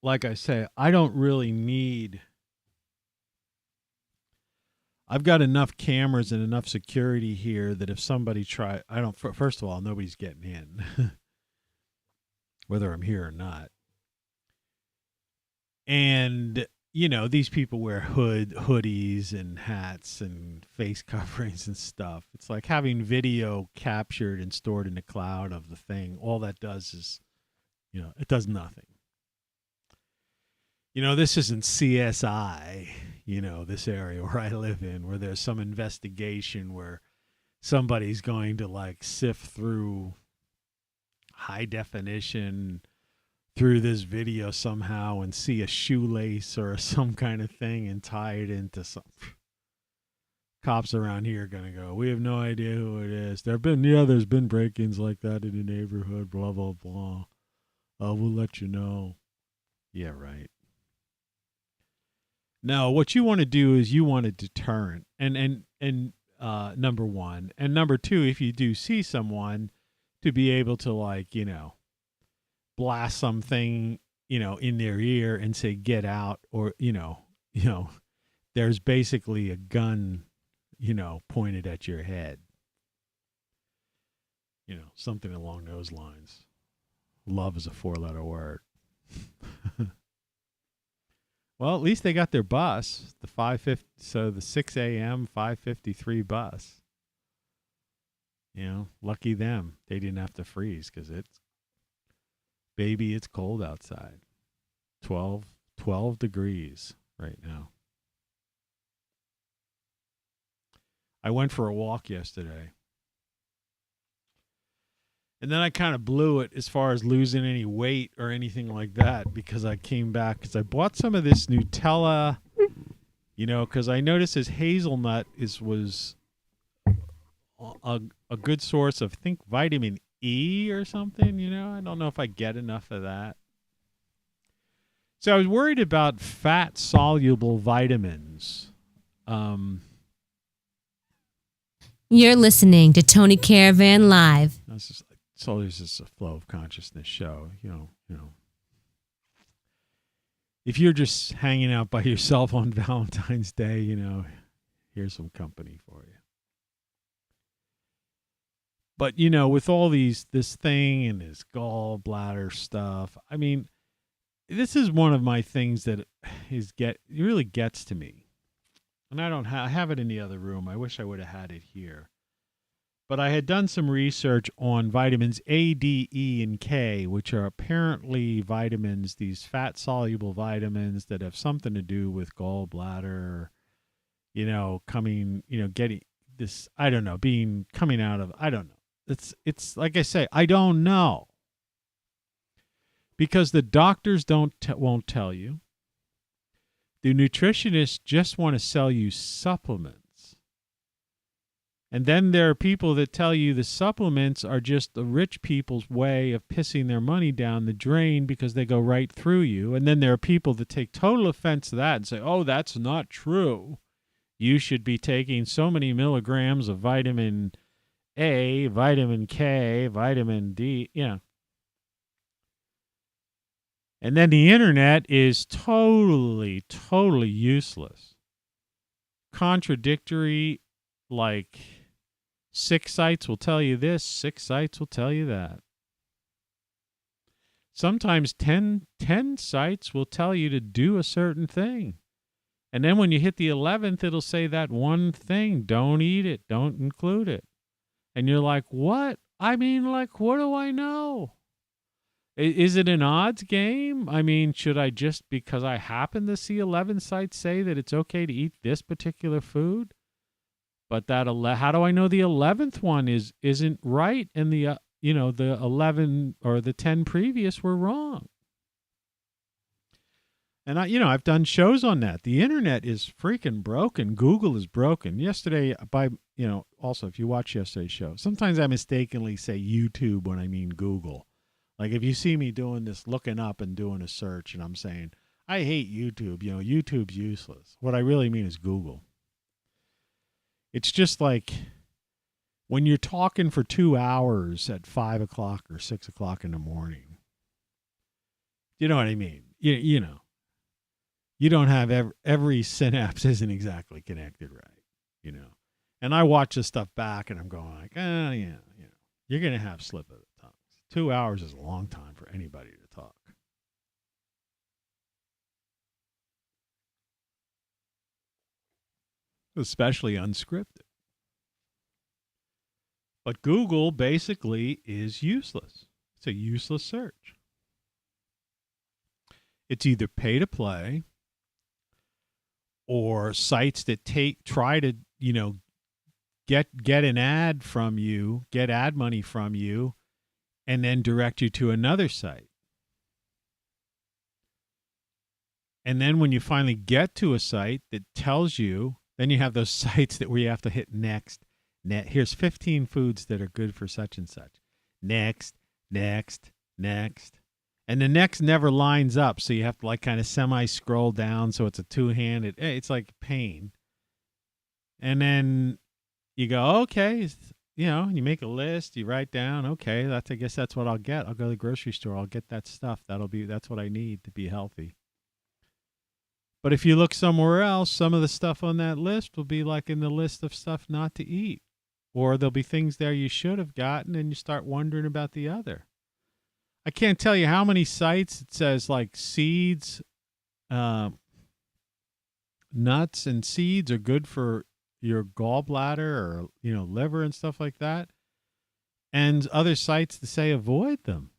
Like I say, I don't really need. I've got enough cameras and enough security here that if somebody first of all, nobody's getting in, whether I'm here or not. And, these people wear hoodies and hats and face coverings and stuff. It's like having video captured and stored in the cloud of the thing. All that does is, it does nothing. This isn't CSI, this area where I live in, where there's some investigation where somebody's going to like sift through high definition through this video somehow and see a shoelace or some kind of thing and tie it into some. Cops around here are going to go, we have no idea who it is. There's been break-ins like that in the neighborhood, blah, blah, blah. We'll let you know. Yeah, right. No, what you want to do is you want a deterrent, and number one, and number two, if you do see someone, to be able to blast something, in their ear and say get out, or there's basically a gun, pointed at your head, something along those lines. Love is a 4-letter word. Well, at least they got their bus, the 5:50. So the 6 a.m. 5:53 bus. Lucky them. They didn't have to freeze because it's cold outside. 12 degrees right now. I went for a walk yesterday. And then I kind of blew it as far as losing any weight or anything like that because I came back because I bought some of this Nutella, because I noticed this hazelnut was a good source of, I think, vitamin E or something, I don't know if I get enough of that. So I was worried about fat-soluble vitamins. You're listening to Tony Caravan Live. It's always just a flow of consciousness show, If you're just hanging out by yourself on Valentine's Day, here's some company for you. But, with all this thing and this gallbladder stuff, I mean, this is one of my things that it really gets to me. And I have it in the other room. I wish I would have had it here. But I had done some research on vitamins A, D, E, and K, which are apparently vitamins, these fat-soluble vitamins that have something to do with gallbladder, getting this, I don't know, coming out of, I don't know. It's like I say, I don't know. Because the doctors won't tell you. The nutritionists just want to sell you supplements. And then there are people that tell you the supplements are just the rich people's way of pissing their money down the drain because they go right through you. And then there are people that take total offense to that and say, oh, that's not true. You should be taking so many milligrams of vitamin A, vitamin K, vitamin D, And then the internet is totally, totally useless. Contradictory, like 6 sites will tell you this, 6 sites will tell you that. sometimes 10 sites will tell you to do a certain thing. And then when you hit the 11th, it'll say that one thing, don't eat it, don't include it. And you're like, what? I mean, like, what do I know? Is it an odds game? I mean, should I just, because I happen to see 11 sites say that it's okay to eat this particular food? But that, how do I know the 11th one isn't right and the, the 11 or the 10 previous were wrong? And I've done shows on that. The internet is freaking broken. Google is broken. Yesterday, also if you watch yesterday's show, sometimes I mistakenly say YouTube when I mean Google. Like if you see me doing this, looking up and doing a search, and I'm saying, I hate YouTube, YouTube's useless. What I really mean is Google. It's just like when you're talking for 2 hours at 5 o'clock or 6 o'clock in the morning. You know what I mean? You know. You don't have every synapse isn't exactly connected right, And I watch this stuff back and I'm going like, you're going to have slip of the tongues. 2 hours is a long time for anybody to talk. Especially unscripted. But Google basically is useless. It's a useless search. It's either pay to play or sites that try to, get an ad from you, get ad money from you, and then direct you to another site. And then when you finally get to a site that tells you, then you have those sites where you have to hit next. Here's 15 foods that are good for such and such. Next. And the next never lines up, so you have to like kind of semi-scroll down, so it's a two-handed. It's like pain. And then you go, okay, you make a list, you write down, okay, I guess that's what I'll get. I'll go to the grocery store, I'll get that stuff. That's what I need to be healthy. But if you look somewhere else, some of the stuff on that list will be like in the list of stuff not to eat. Or there'll be things there you should have gotten, and you start wondering about the other. I can't tell you how many sites it says like seeds, nuts and seeds are good for your gallbladder or, liver and stuff like that. And other sites to say avoid them.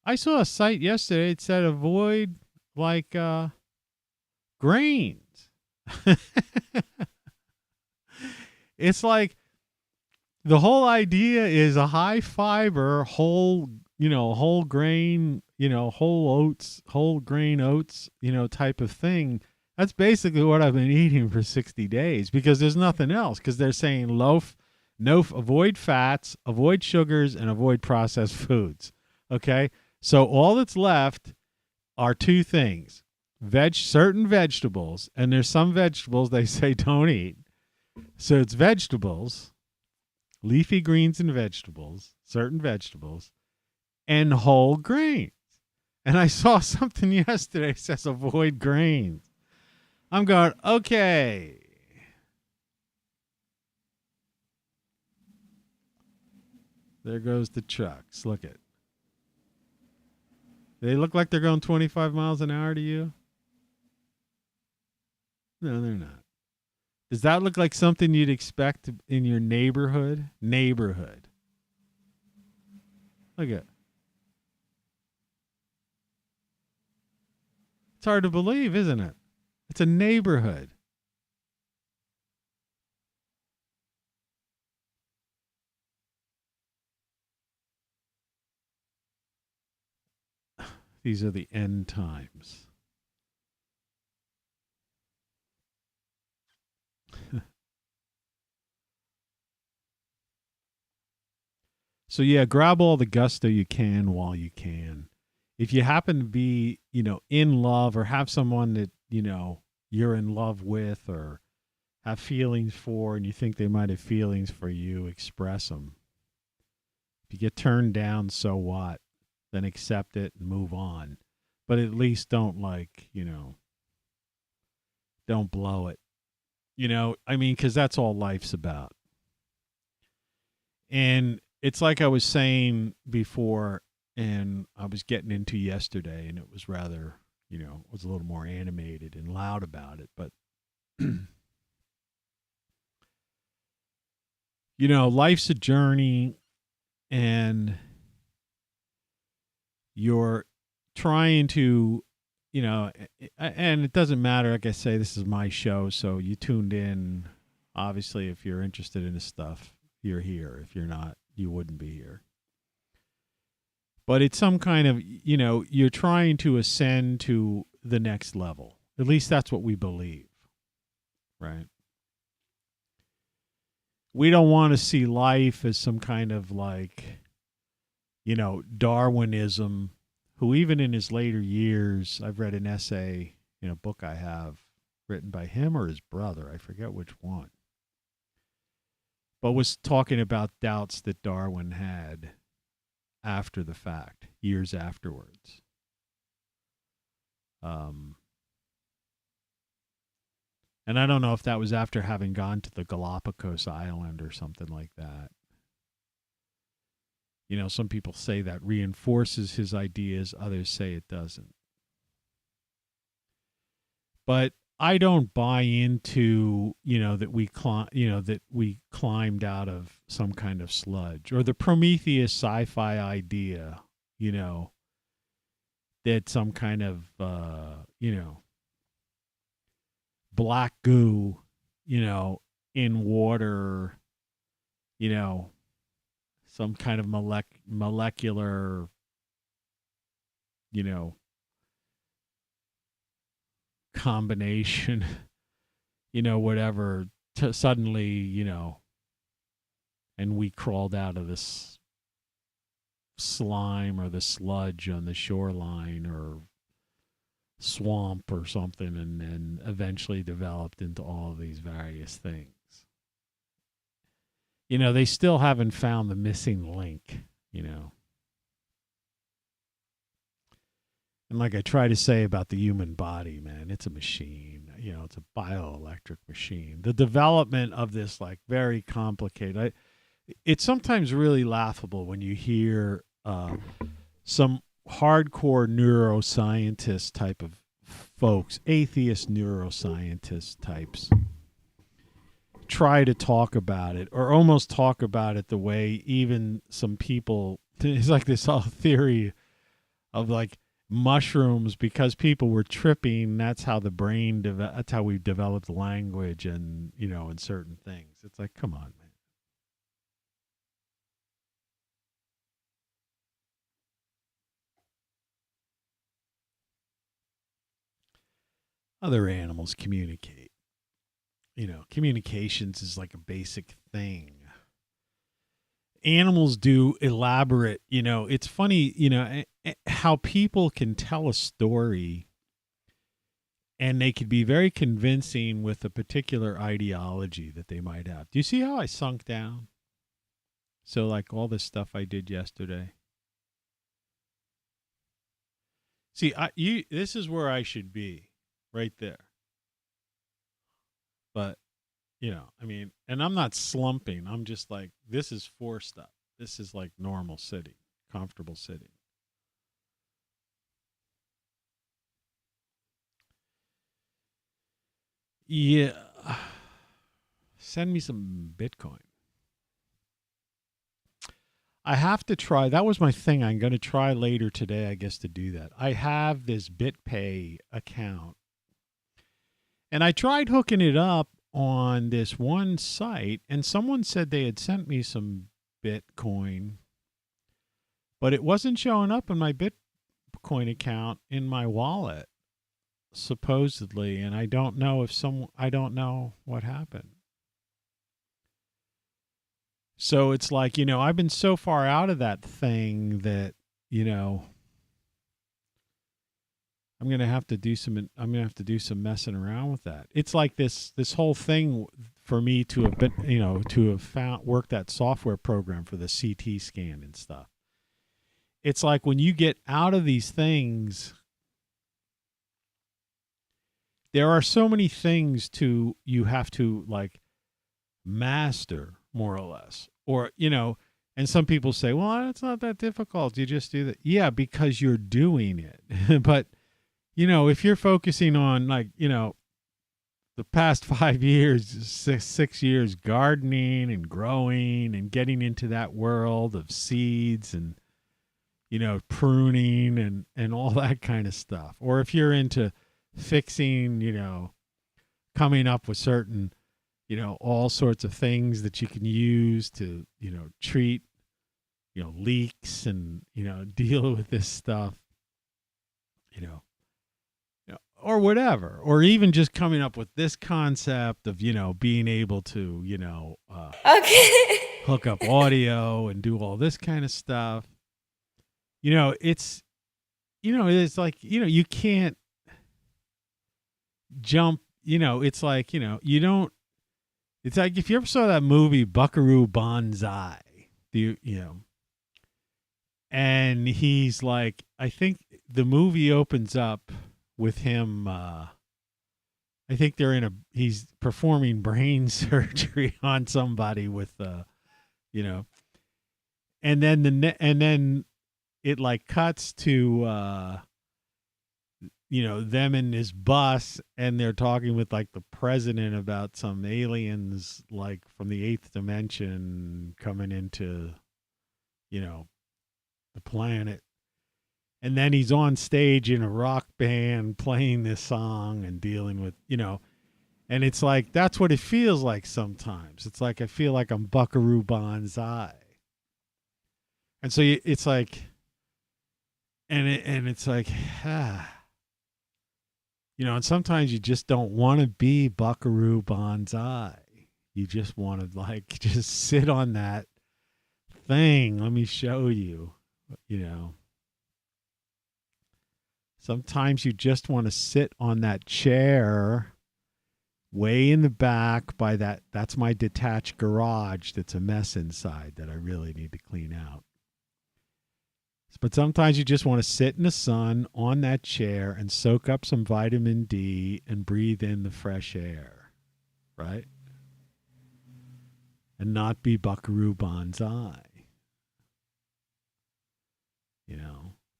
I saw a site yesterday that said avoid like grains. It's like, the whole idea is a high fiber, whole grain, whole grain oats, type of thing. That's basically what I've been eating for 60 days because there's nothing else. Because they're saying avoid fats, avoid sugars, and avoid processed foods. Okay. So all that's left are two things, certain vegetables. And there's some vegetables they say don't eat. So it's vegetables, leafy greens and vegetables, certain vegetables, and whole grains. And I saw something yesterday that says avoid grains. I'm going, okay. There goes the trucks. Look at. They look like they're going 25 miles an hour to you? No, they're not. Does that look like something you'd expect in your neighborhood? Look at it. It's hard to believe, isn't it? It's a neighborhood. These are the end times. So yeah, grab all the gusto you can while you can. If you happen to be, in love or have someone that, you're in love with or have feelings for and you think they might have feelings for you, express them. If you get turned down, so what? Then accept it and move on. But at least don't don't blow it. Because that's all life's about. And it's like I was saying before, and I was getting into yesterday, and it was rather, was a little more animated and loud about it. But, life's a journey, and you're trying to, and it doesn't matter. Like I say, this is my show, so you tuned in. Obviously, if you're interested in this stuff, you're here. If you're not, you wouldn't be here. But it's some kind of, you're trying to ascend to the next level. At least that's what we believe, right? We don't want to see life as some kind of like, Darwinism, who even in his later years, I've read an essay in a book I have written by him or his brother, I forget which one, but was talking about doubts that Darwin had after the fact, years afterwards. And I don't know if that was after having gone to the Galapagos Island or something like that. Some people say that reinforces his ideas, others say it doesn't. But I don't buy into, that we climbed out of some kind of sludge, or the Prometheus sci-fi idea, that some kind of, black goo, in water, some kind of molecular, combination, whatever, suddenly, and we crawled out of this slime or the sludge on the shoreline or swamp or something, and then eventually developed into all of these various things. They still haven't found the missing link, And like I try to say about the human body, man, it's a machine. It's a bioelectric machine. The development of this, like, very complicated. It's sometimes really laughable when you hear some hardcore neuroscientist type of folks, atheist neuroscientist types, try to talk about it, or almost talk about it the way even some people, it's like this whole theory of like mushrooms, because people were tripping, that's how the brain, that's how we developed language and, and certain things. It's like, come on, man. Other animals communicate. Communications is like a basic thing. Animals do elaborate, it's funny, how people can tell a story and they could be very convincing with a particular ideology that they might have. Do you see how I sunk down? So like all this stuff I did yesterday. See, this is where I should be, right there. But, and I'm not slumping. I'm just like, this is forced up. This is like normal sitting, comfortable sitting. Yeah. Send me some Bitcoin. I have to try. That was my thing. I'm going to try later today, I guess, to do that. I have this BitPay account. And I tried hooking it up on this one site, and someone said they had sent me some Bitcoin, but it wasn't showing up in my Bitcoin account in my wallet, supposedly, and I don't know what happened. So it's like, I've been so far out of that thing that, I'm gonna have to do some messing around with that. It's like this whole thing for me to have been, to have worked that software program for the CT scan and stuff. It's like when you get out of these things, there are so many things you have to like master, more or less, or And some people say, well, it's not that difficult. You just do that. Yeah, because you're doing it. But, if you're focusing on the past 5 years, 6 years gardening and growing and getting into that world of seeds and, pruning and all that kind of stuff. Or if you're into fixing, coming up with certain, all sorts of things that you can use to, treat, leaks and, deal with this stuff, or whatever, or even just coming up with this concept of, being able to, Okay. hook up audio and do all this kind of stuff. It's like, you can't jump, it's like, you don't, it's like if you ever saw that movie Buckaroo Banzai, and he's like, I think the movie opens up with him, I think he's performing brain surgery on somebody with, and then it like cuts to, them in this bus, and they're talking with like the president about some aliens like from the 8th dimension coming into, the planet. And then he's on stage in a rock band playing this song and dealing with, and it's like, that's what it feels like sometimes. It's like, I feel like I'm Buckaroo Banzai. And so it's like, and it's like, and sometimes you just don't want to be Buckaroo Banzai. You just want to just sit on that thing. Let me show you, Sometimes you just want to sit on that chair way in the back by that's my detached garage that's a mess inside that I really need to clean out. But sometimes you just want to sit in the sun on that chair and soak up some vitamin D and breathe in the fresh air, right? And not be Buckaroo Banzai.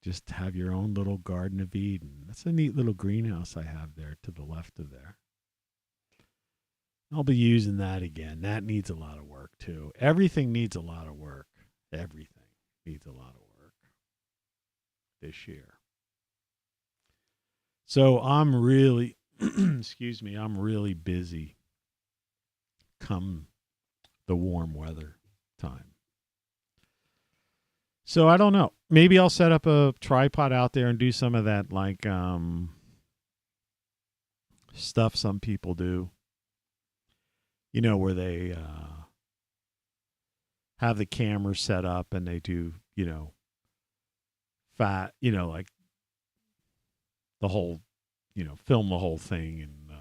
Just have your own little Garden of Eden. That's a neat little greenhouse I have there to the left of there. I'll be using that again. That needs a lot of work too. Everything needs a lot of work. Everything needs a lot of work this year. So I'm really, excuse me, I'm really busy come the warm weather time. So I don't know. Maybe I'll set up a tripod out there and do some of that stuff some people do. Where they have the camera set up and they do, like the whole, film the whole thing in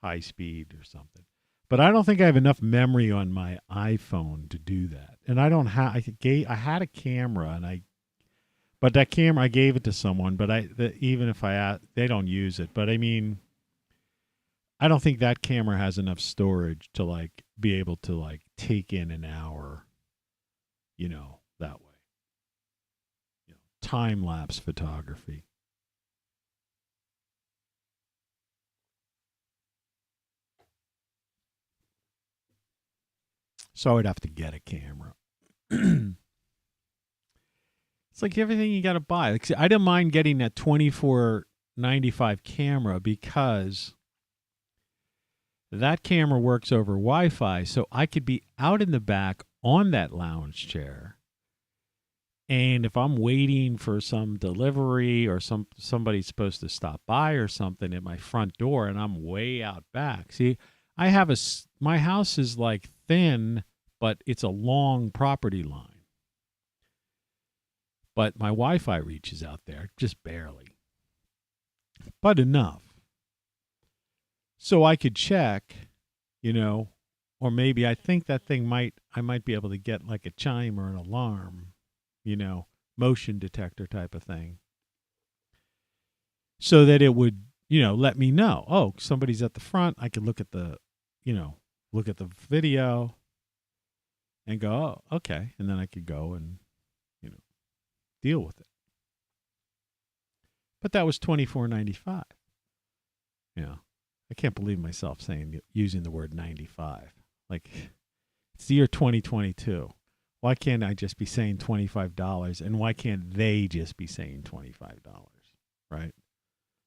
high speed or something. But I don't think I have enough memory on my iPhone to do that. And I don't have. I had a camera, but that camera I gave it to someone. But even if they don't use it. But I mean, I don't think that camera has enough storage to be able to take in an hour, that way. Time lapse photography. So I'd have to get a camera. It's like everything you got to buy. I don't mind getting that $24.95 camera because that camera works over Wi-Fi. So I could be out in the back on that lounge chair. And if I'm waiting for some delivery or somebody's supposed to stop by or something at my front door and I'm way out back. See, my house is thin, but it's a long property line. But my Wi-Fi reaches out there, just barely. But enough. So I could check, or maybe I think that thing I might be able to get a chime or an alarm, motion detector type of thing. So that it would, let me know, oh, somebody's at the front. I could look at the, look at the video, and go, oh, okay. And then I could go and, deal with it. But that was $24.95. I can't believe myself using the word 95. Like, it's the year 2022. Why can't I just be saying $25? And why can't they just be saying $25? Right?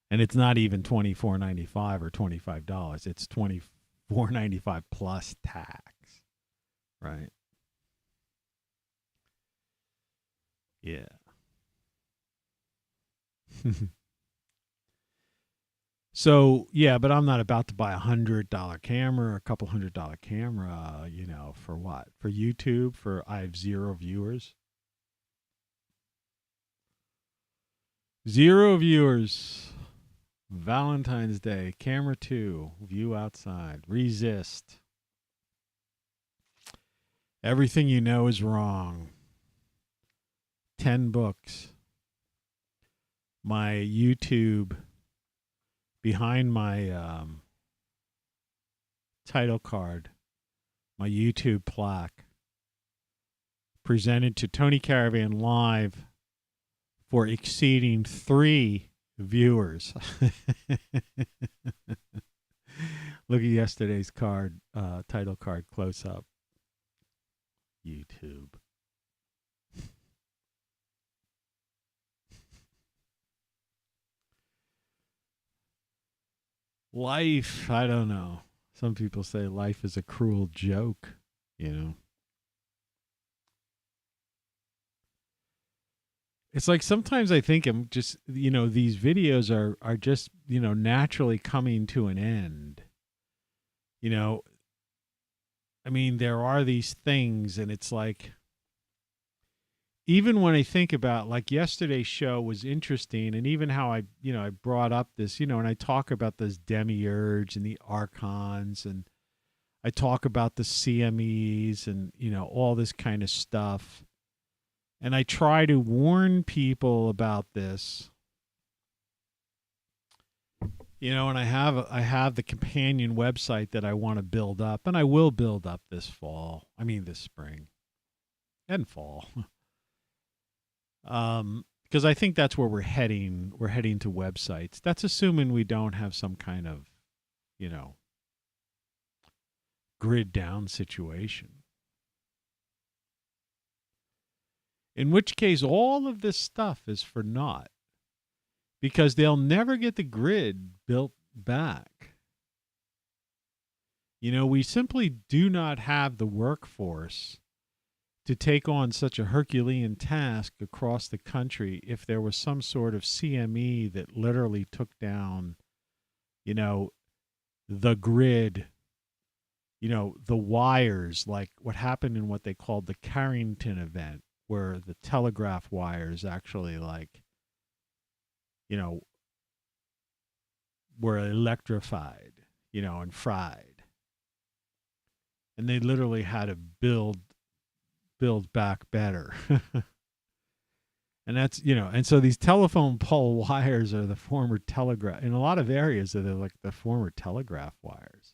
And it's not even $24.95 or $25. It's $24.95 plus tax. Right? Yeah. So, yeah, but I'm not about to buy $100 camera or a couple $100 camera, for what? For YouTube? I have 0 viewers. 0 viewers. Valentine's Day, camera 2, view outside, resist. Everything you know is wrong. 10 books. My YouTube, behind my title card, my YouTube plaque, presented to Tony Caravan Live for exceeding 3 viewers. Look at yesterday's card, title card close up. YouTube. Life, I don't know. Some people say life is a cruel joke, It's like sometimes I think I'm just, these videos are just, naturally coming to an end. I mean, there are these things, and it's like, even when I think about, like, yesterday's show was interesting, and even how I brought up this, and I talk about this demiurge and the archons, and I talk about the CMEs and, all this kind of stuff. And I try to warn people about this, and I have the companion website that I want to build up, and I will build up this spring and fall. Because I think that's where we're heading. We're heading to websites. That's assuming we don't have some kind of, grid down situation. In which case, all of this stuff is for naught. Because they'll never get the grid built back. We simply do not have the workforce to take on such a Herculean task across the country if there was some sort of CME that literally took down, the grid, the wires, like what happened in what they called the Carrington event, where the telegraph wires actually, like, were electrified, and fried. And they literally had to build back better. And that's, and so these telephone pole wires are the former telegraph. In a lot of areas, they're like the former telegraph wires.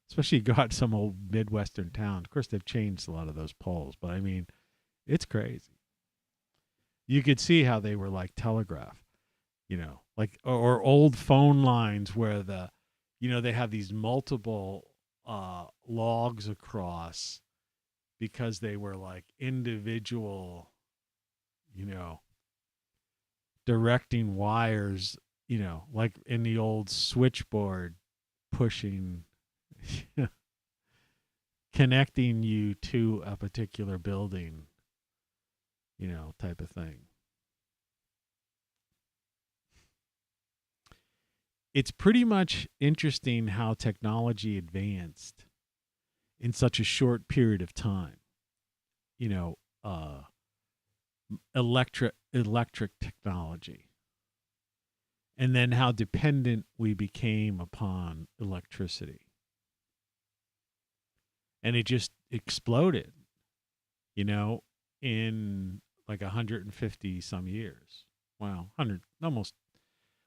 Especially you go out to some old Midwestern town. Of course, they've changed a lot of those poles, but I mean, it's crazy. You could see how they were like telegraph. Like, or old phone lines where they have these multiple logs across because they were like individual, directing wires, like in the old switchboard pushing, connecting you to a particular building, type of thing. It's pretty much interesting how technology advanced in such a short period of time. Electric technology. And then how dependent we became upon electricity. And it just exploded, in like 150 some years. Wow, 100, almost.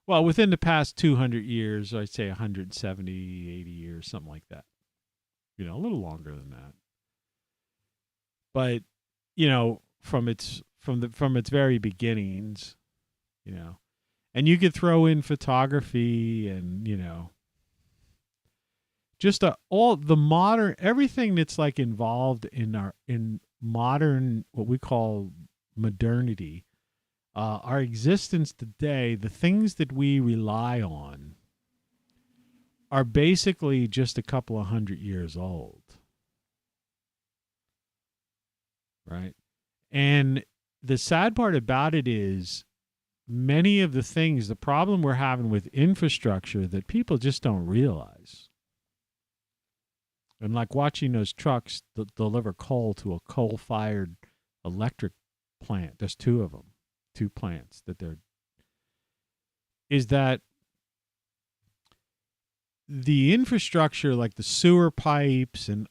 Well, within the past 200 years, I'd say 170, 80 years, something like that. A little longer than that. But, from its very beginnings, and you could throw in photography and, just all the modern, everything that's like involved in modern, what we call modernity, our existence today, the things that we rely on are basically just a couple of 100 years old. Right? And the sad part about it is many of the things, the problem we're having with infrastructure that people just don't realize. And like watching those trucks deliver coal to a coal-fired electric plant. There's two of them, two plants is that the infrastructure, like the sewer pipes and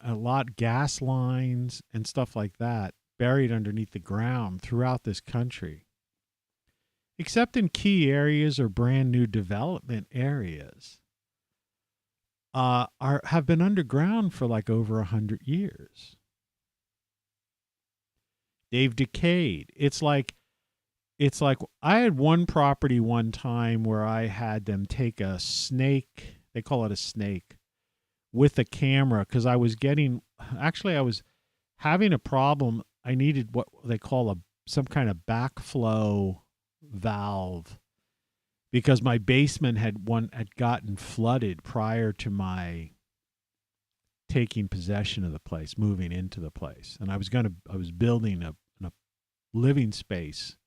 gas lines and stuff like that, buried underneath the ground throughout this country, except in key areas or brand new development areas, have been underground for like over 100 years. They've decayed. It's like I had one property one time where I had them take a snake, they call it a snake, with a camera, because I was having a problem. I needed what they call some kind of backflow valve, because my basement had gotten flooded prior to my taking possession of the place, moving into the place. And I was building a living space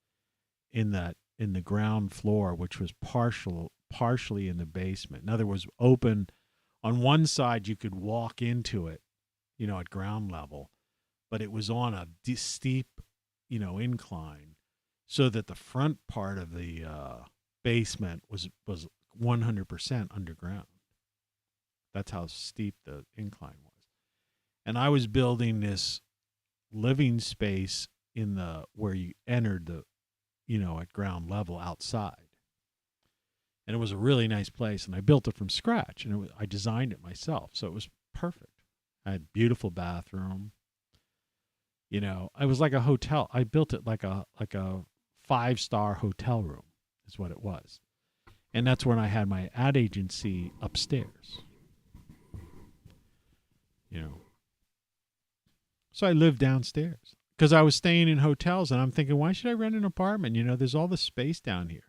in the ground floor, which was partially in the basement. In other words, open on one side, you could walk into it, at ground level, but it was on a steep, incline, so that the front part of the basement was 100% underground. That's how steep the incline was. And I was building this living space where you entered the, at ground level outside. And it was a really nice place, and I built it from scratch, and I designed it myself, so it was perfect. I had beautiful bathroom. I was like a hotel. I built it like a 5-star hotel room is what it was. And that's when I had my ad agency upstairs. So I lived downstairs because I was staying in hotels, and I'm thinking, why should I rent an apartment? There's all this space down here.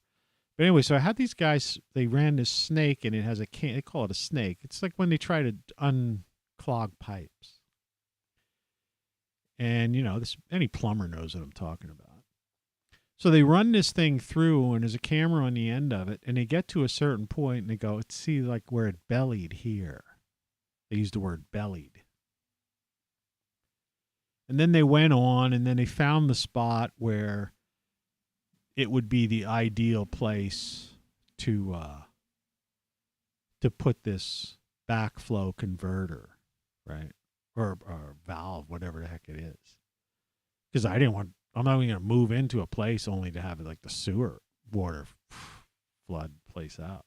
But anyway, so I had these guys, they ran this snake, and it has they call it a snake. It's like when they try to unclog pipes. And, any plumber knows what I'm talking about. So they run this thing through, and there's a camera on the end of it, and they get to a certain point, and they go, see, like where it bellied here. They used the word bellied. And then they went on, and then they found the spot where it would be the ideal place to put this backflow converter, right? Or valve, whatever the heck it is. Because I'm not even going to move into a place only to have like the sewer water flood place out.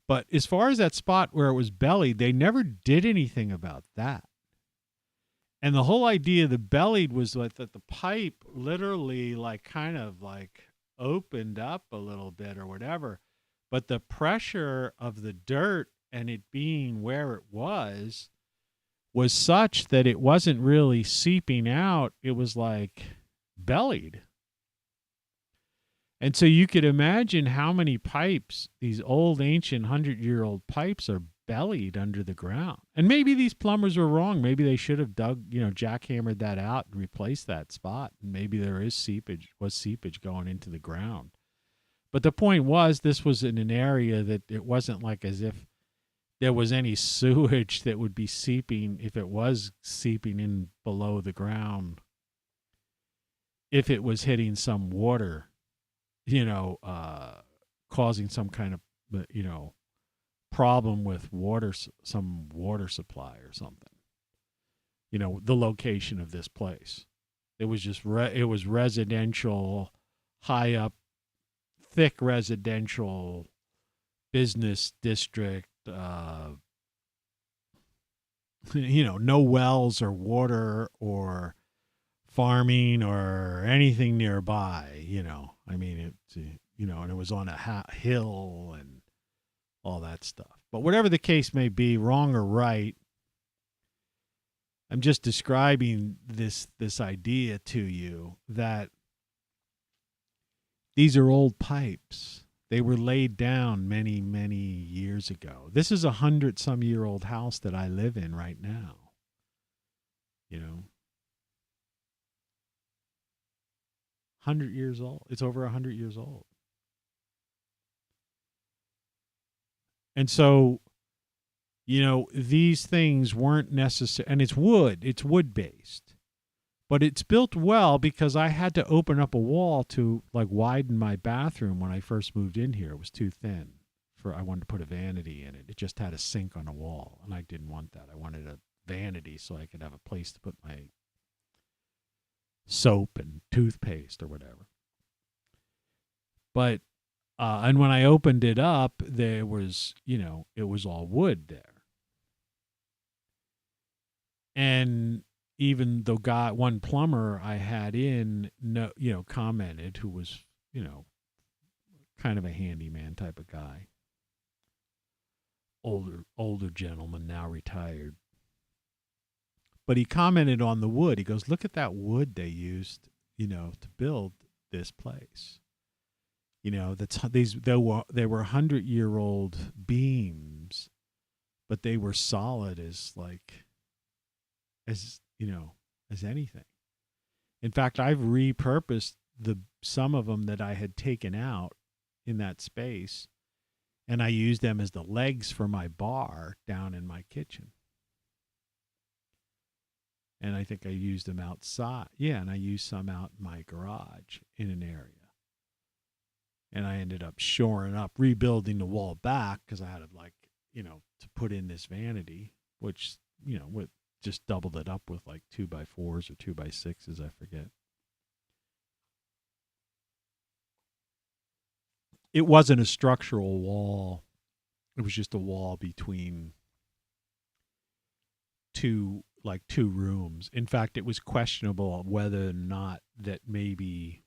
But as far as that spot where it was bellied, they never did anything about that. And the whole idea of the bellied was like that the pipe literally like kind of like opened up a little bit or whatever. But the pressure of the dirt and it being where it was such that it wasn't really seeping out. It was like bellied. And so you could imagine how many pipes, these old ancient 100-year-old pipes, are bellied under the ground. And maybe these plumbers were wrong. Maybe they should have jackhammered that out and replaced that spot. And maybe there was seepage going into the ground. But the point was, this was in an area that it wasn't like as if there was any sewage that would be seeping, if it was seeping in below the ground, if it was hitting some water, causing some kind of, problem with some water supply or something. The location of this place. It was just, it was residential, high up, thick residential business district, no wells or water or farming or anything nearby, I mean, and it was on a hill and all that stuff. But whatever the case may be, wrong or right, I'm just describing this idea to you that these are old pipes. They were laid down many, many years ago. This is 100-some-year-old house that I live in right now. 100 years old. It's over 100 years old. And so, these things weren't necessary. And it's wood-based. But it's built well because I had to open up a wall to widen my bathroom when I first moved in here. It was too thin. I wanted to put a vanity in it. It just had a sink on a wall, and I didn't want that. I wanted a vanity so I could have a place to put my soap and toothpaste or whatever. But and when I opened it up, there was, it was all wood there. And even the one plumber I had in, commented, who was, kind of a handyman type of guy, older gentleman, now retired. But he commented on the wood. He goes, "Look at that wood they used, to build this place. They were 100-year-old beams, but they were solid as anything. In fact, I've repurposed some of them that I had taken out in that space, and I used them as the legs for my bar down in my kitchen. And I think I used them outside. Yeah, and I used some out in my garage in an area. And I ended up shoring up, rebuilding the wall back because I had to put in this vanity, which, just doubled it up with 2x4s or 2x6s, I forget. It wasn't a structural wall. It was just a wall between two rooms. In fact, it was questionable whether or not that maybe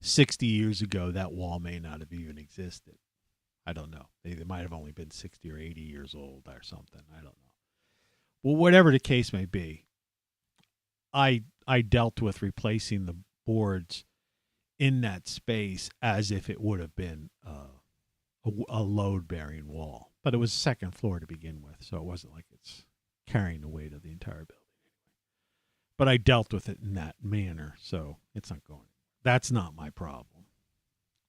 60 years ago that wall may not have even existed. I don't know. They might have only been 60 or 80 years old or something. I don't know. Well, whatever the case may be, I dealt with replacing the boards in that space as if it would have been a load-bearing wall. But it was second floor to begin with, so it wasn't like it's carrying the weight of the entire building. But I dealt with it in that manner, so it's not going. That's not my problem.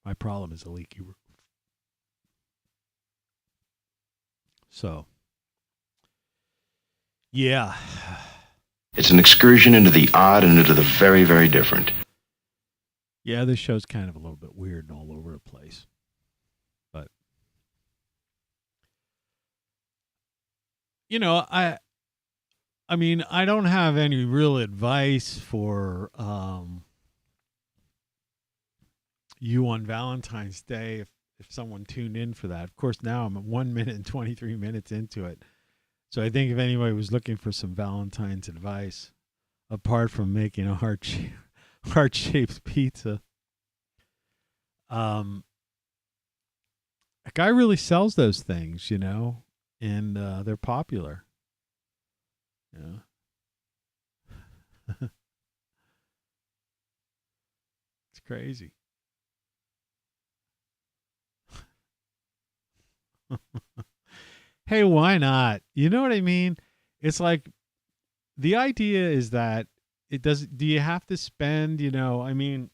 My problem is a leaky roof. So, yeah. It's an excursion into the odd and into the very, very different. Yeah, this show's kind of a little bit weird and all over the place. But, I mean, I don't have any real advice for you on Valentine's Day if someone tuned in for that. Of course, now I'm 1 minute and 23 minutes into it. So I think if anybody was looking for some Valentine's advice, apart from making a heart-shaped pizza, a guy really sells those things, and they're popular. It's crazy. Hey, why not? You know what I mean? It's like the idea is that do you have to spend, I mean,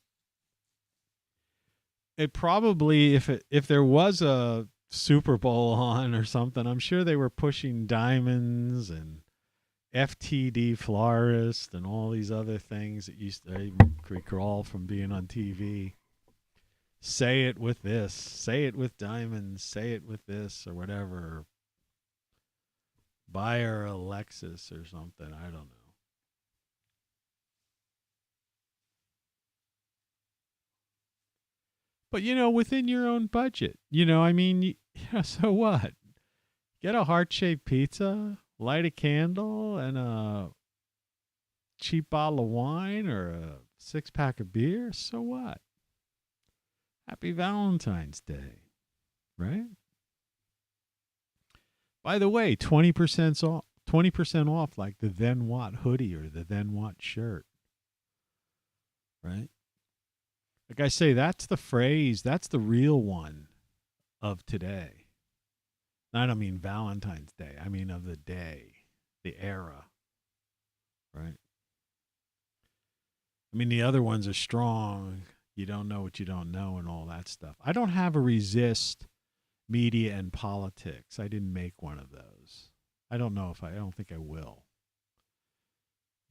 it probably, if there was a Super Bowl on or something, I'm sure they were pushing diamonds and FTD florist and all these other things that I recall from being on TV. Say it with this, say it with diamonds, say it with this or whatever. Buy her a Lexus or something. I don't know. But, within your own budget, I mean, so what? Get a heart-shaped pizza, light a candle, and a cheap bottle of wine or a 6-pack of beer. So what? Happy Valentine's Day, right? By the way, 20% off. 20% off, like the Then What hoodie or the Then What shirt, right? Like I say, that's the phrase. That's the real one of today. I don't mean Valentine's Day. I mean of the day, the era, right? I mean, the other ones are strong. You don't know what you don't know and all that stuff. I don't have a resist media and politics. I didn't make one of those. I don't think I will.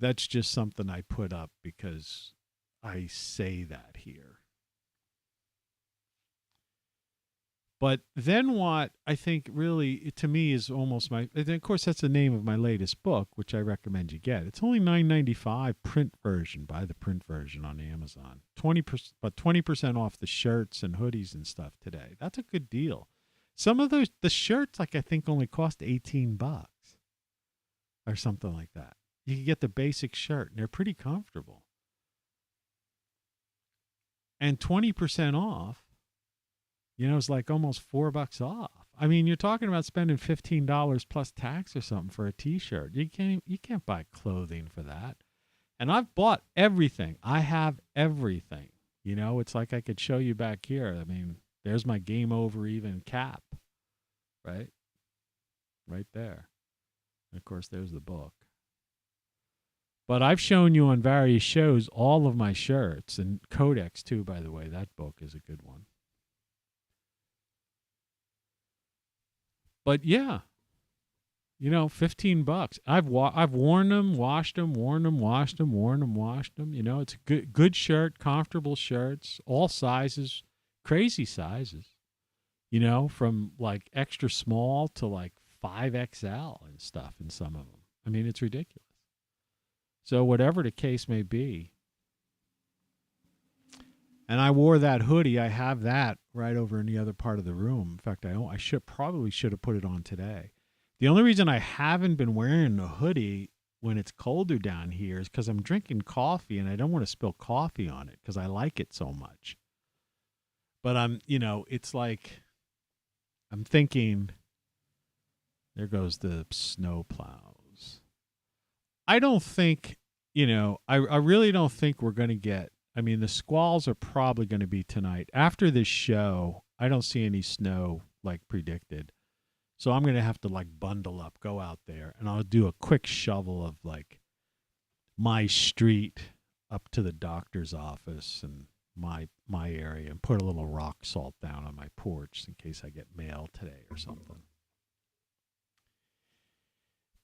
That's just something I put up because I say that here. But Then What, I think really, to me, is almost my, and of course, that's the name of my latest book, which I recommend you get. It's only $9.95 print version. Buy the print version on Amazon. 20% off the shirts and hoodies and stuff today. That's a good deal. Some of the shirts, like I think, only cost $18 or something like that. You can get the basic shirt, and they're pretty comfortable. And 20% off, it's like almost $4 off. I mean, you're talking about spending $15 plus tax or something for a T-shirt. You can't buy clothing for that. And I've bought everything. I have everything. It's like I could show you back here. I mean, there's my Game Over Even cap, right? Right there. And of course, there's the book. But I've shown you on various shows all of my shirts, and Codex too, by the way. That book is a good one. But yeah, $15. I've worn them, washed them, worn them, washed them, worn them, washed them. It's a good shirt, comfortable shirts, all sizes, crazy sizes. From like extra small to like 5XL and stuff in some of them. I mean, it's ridiculous. So whatever the case may be. And I wore that hoodie. I have that right over in the other part of the room. In fact, I probably should have put it on today. The only reason I haven't been wearing the hoodie when it's colder down here is because I'm drinking coffee and I don't want to spill coffee on it because I like it so much. But it's like I'm thinking, there goes the snow plows. I don't think, I really don't think we're going to get, the squalls are probably going to be tonight. After this show, I don't see any snow like predicted. So I'm going to have to like bundle up, go out there, and I'll do a quick shovel of like my street up to the doctor's office and my area and put a little rock salt down on my porch in case I get mail today or something.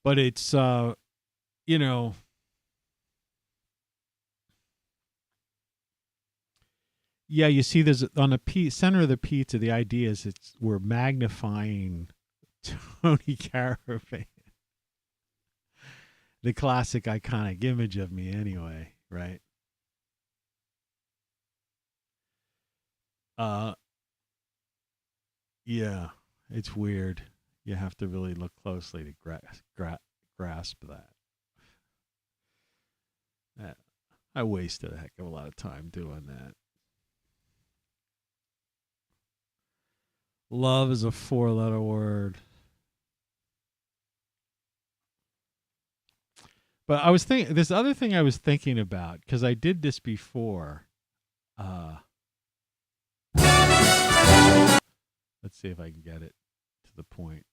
But it's, yeah, you see, there's on the center of the pizza. The idea is we're magnifying Tony Caravan, the classic iconic image of me, anyway, right? Yeah, it's weird. You have to really look closely to grasp that. I wasted a heck of a lot of time doing that. Love is a 4-letter word. But I was thinking, this other thing I was thinking about, because I did this before. Let's see if I can get it to the point.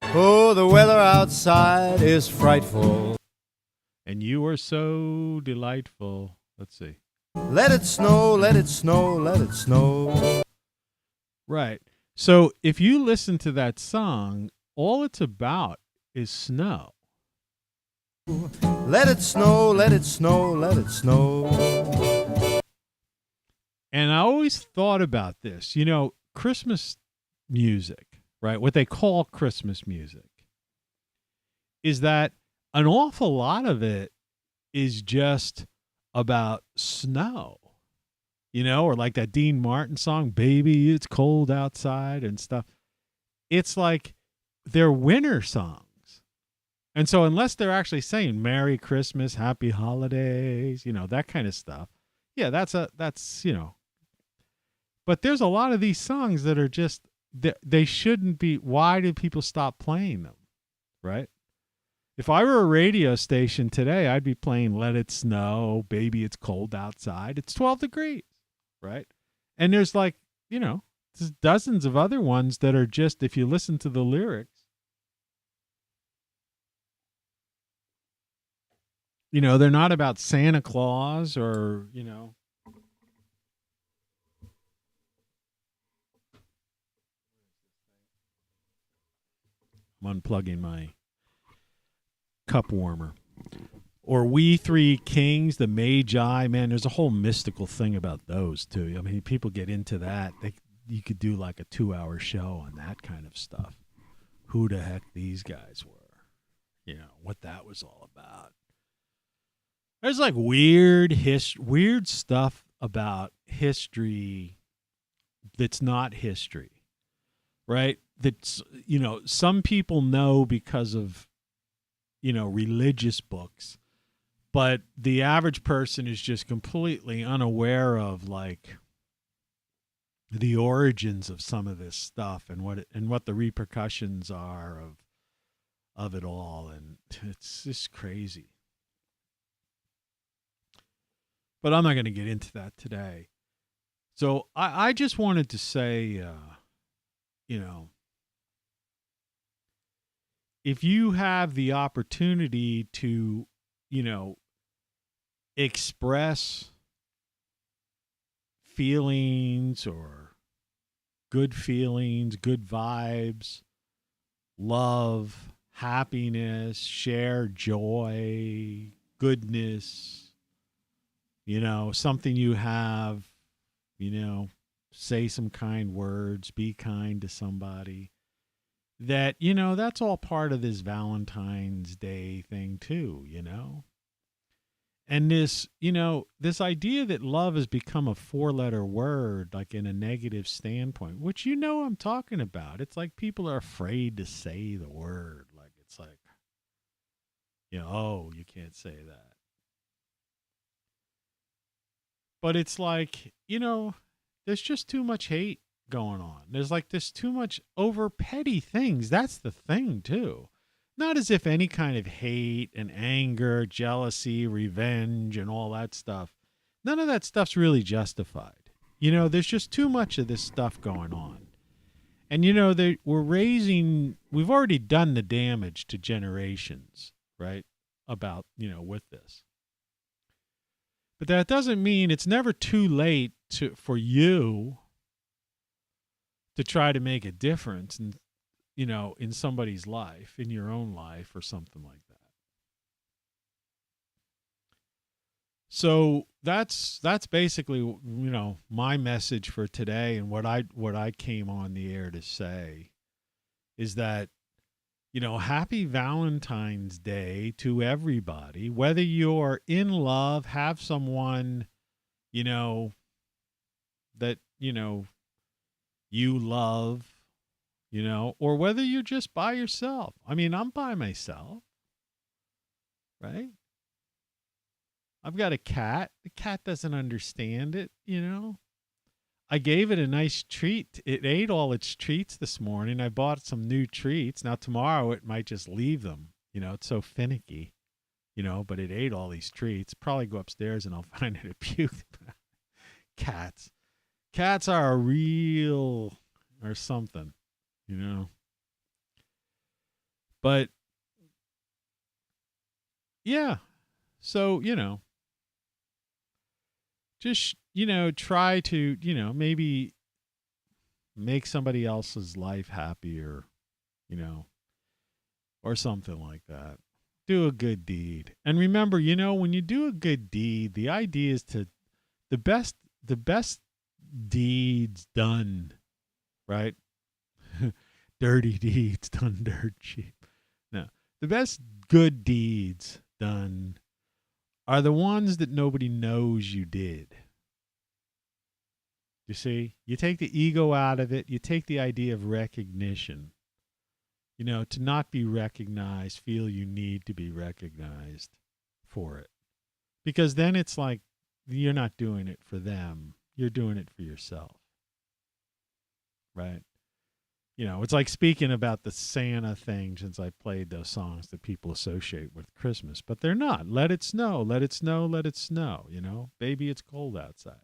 Oh, the weather outside is frightful. And you are so delightful. Let's see. Let it snow, let it snow, let it snow. Right. So if you listen to that song, all it's about is snow. Let it snow, let it snow, let it snow. And I always thought about this, Christmas music, right? What they call Christmas music is that an awful lot of it is just about snow, or like that Dean Martin song, Baby, It's Cold Outside and stuff. It's like they're winter songs. And so unless they're actually saying Merry Christmas, Happy Holidays, that kind of stuff. Yeah, that's but there's a lot of these songs that are just, they shouldn't be. Why do people stop playing them? Right? If I were a radio station today, I'd be playing Let It Snow, Baby It's Cold Outside. It's 12 degrees, right? And there's there's dozens of other ones that are just, if you listen to the lyrics, they're not about Santa Claus or, I'm unplugging my cup warmer. Or We Three Kings, the Magi. Man, there's a whole mystical thing about those too. I mean, people get into that. You could do like a 2-hour show on that kind of stuff. Who the heck these guys were, what that was all about. There's like weird stuff about history that's not history, right? That's, some people know because of, religious books, but the average person is just completely unaware of like the origins of some of this stuff and what the repercussions are of it all. And it's just crazy. But I'm not going to get into that today. So I just wanted to say, if you have the opportunity to, express feelings or good feelings, good vibes, love, happiness, share joy, goodness, something you have, say some kind words, be kind to somebody. That, that's all part of this Valentine's Day thing too, And this, this idea that love has become a 4-letter word, like in a negative standpoint, which I'm talking about. It's like people are afraid to say the word. Like, it's like, oh, you can't say that. But it's like, there's just too much hate going on. There's too much over petty things. That's the thing too. Not as if any kind of hate and anger, jealousy, revenge, and all that stuff, none of that stuff's really justified. There's just too much of this stuff going on. And, we've already done the damage to generations, right? About, with this. But that doesn't mean it's never too late for you to try to make a difference in, in somebody's life, in your own life or something like that. So that's basically, my message for today, and what I came on the air to say is that, happy Valentine's Day to everybody, whether you're in love, have someone, that, you love, or whether you're just by yourself. I mean, I'm by myself, right? I've got a cat. The cat doesn't understand it, I gave it a nice treat. It ate all its treats this morning. I bought some new treats. Now tomorrow it might just leave them. It's so finicky, but it ate all these treats. Probably go upstairs and I'll find it puked. Cats. Cats are a real or something, But yeah. So, just, try to, maybe make somebody else's life happier, or something like that. Do a good deed. And remember, when you do a good deed, the idea is to the best deeds done, right? Dirty deeds done dirt cheap. No, the best good deeds done are the ones that nobody knows you did. You see, you take the ego out of it. You take the idea of recognition. To not be recognized, feel you need to be recognized for it. Because then it's like you're not doing it for them. You're doing it for yourself. Right? It's like speaking about the Santa thing since I played those songs that people associate with Christmas, but they're not. Let it snow, let it snow, let it snow, Baby, it's cold outside.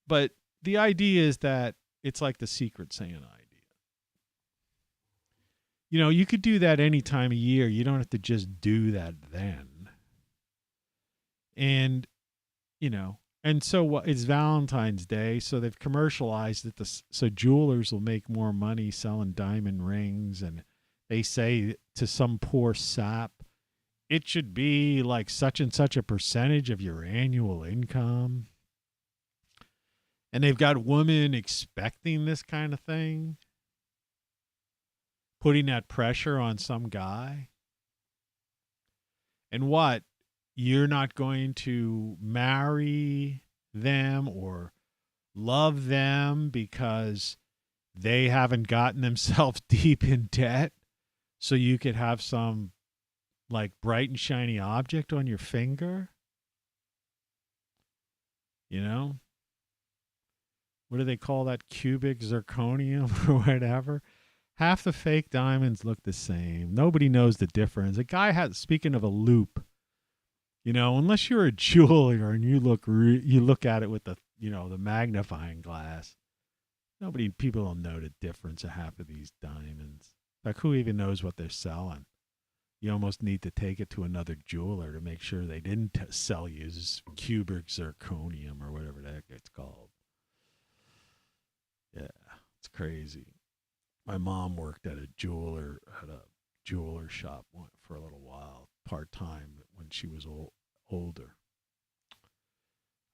But the idea is that it's like the Secret Santa idea. You could do that any time of year. You don't have to just do that then. And, and so it's Valentine's Day, so they've commercialized it so jewelers will make more money selling diamond rings. And they say to some poor sap, it should be like such and such a percentage of your annual income. And they've got women expecting this kind of thing, putting that pressure on some guy. And what? You're not going to marry them or love them because they haven't gotten themselves deep in debt, so you could have some like bright and shiny object on your finger? What do they call that? Cubic zirconium or whatever? Half the fake diamonds look the same. Nobody knows the difference. A guy speaking of a loop, unless you're a jeweler and you look at it with the magnifying glass, people don't know the difference of half of these diamonds. In fact, who even knows what they're selling? You almost need to take it to another jeweler to make sure they didn't sell you cubic zirconium or whatever the heck it's called. Yeah, it's crazy. My mom worked at a jeweler shop for a little while, part-time, when she was older.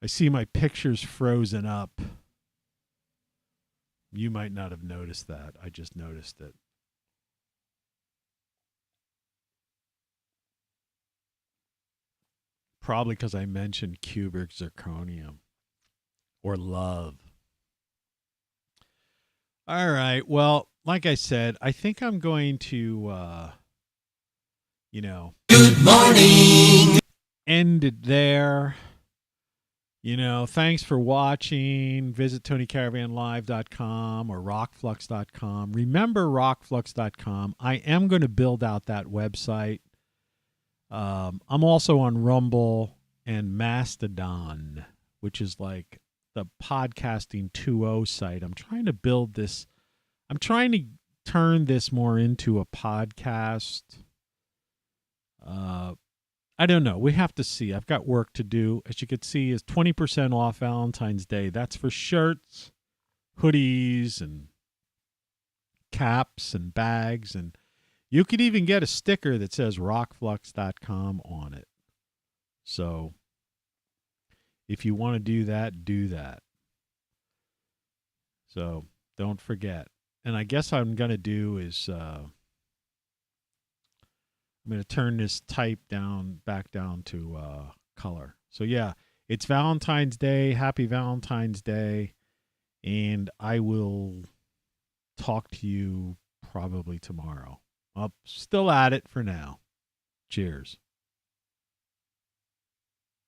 I see my pictures frozen up. You might not have noticed that. I just noticed it. Probably because I mentioned cubic zirconium or love. All right. Well, like I said, I think I'm going to, Good morning. End it there. Thanks for watching. Visit TonyCaravanLive.com or ROCKFLUX.com. Remember ROCKFLUX.com. I am going to build out that website. I'm also on Rumble and Mastodon, which is like the podcasting 2.0 site. I'm trying to build this. I'm trying to turn this more into a podcast. I don't know. We have to see. I've got work to do. As you can see, is 20% off Valentine's Day. That's for shirts, hoodies, and caps and bags. And you could even get a sticker that says ROCKFLUX.com on it. So if you want to do that, do that. So don't forget. And I guess what I'm going to do is I'm going to turn this type back down to color. So yeah, it's Valentine's Day. Happy Valentine's Day. And I will talk to you probably tomorrow. I'm still at it for now. Cheers.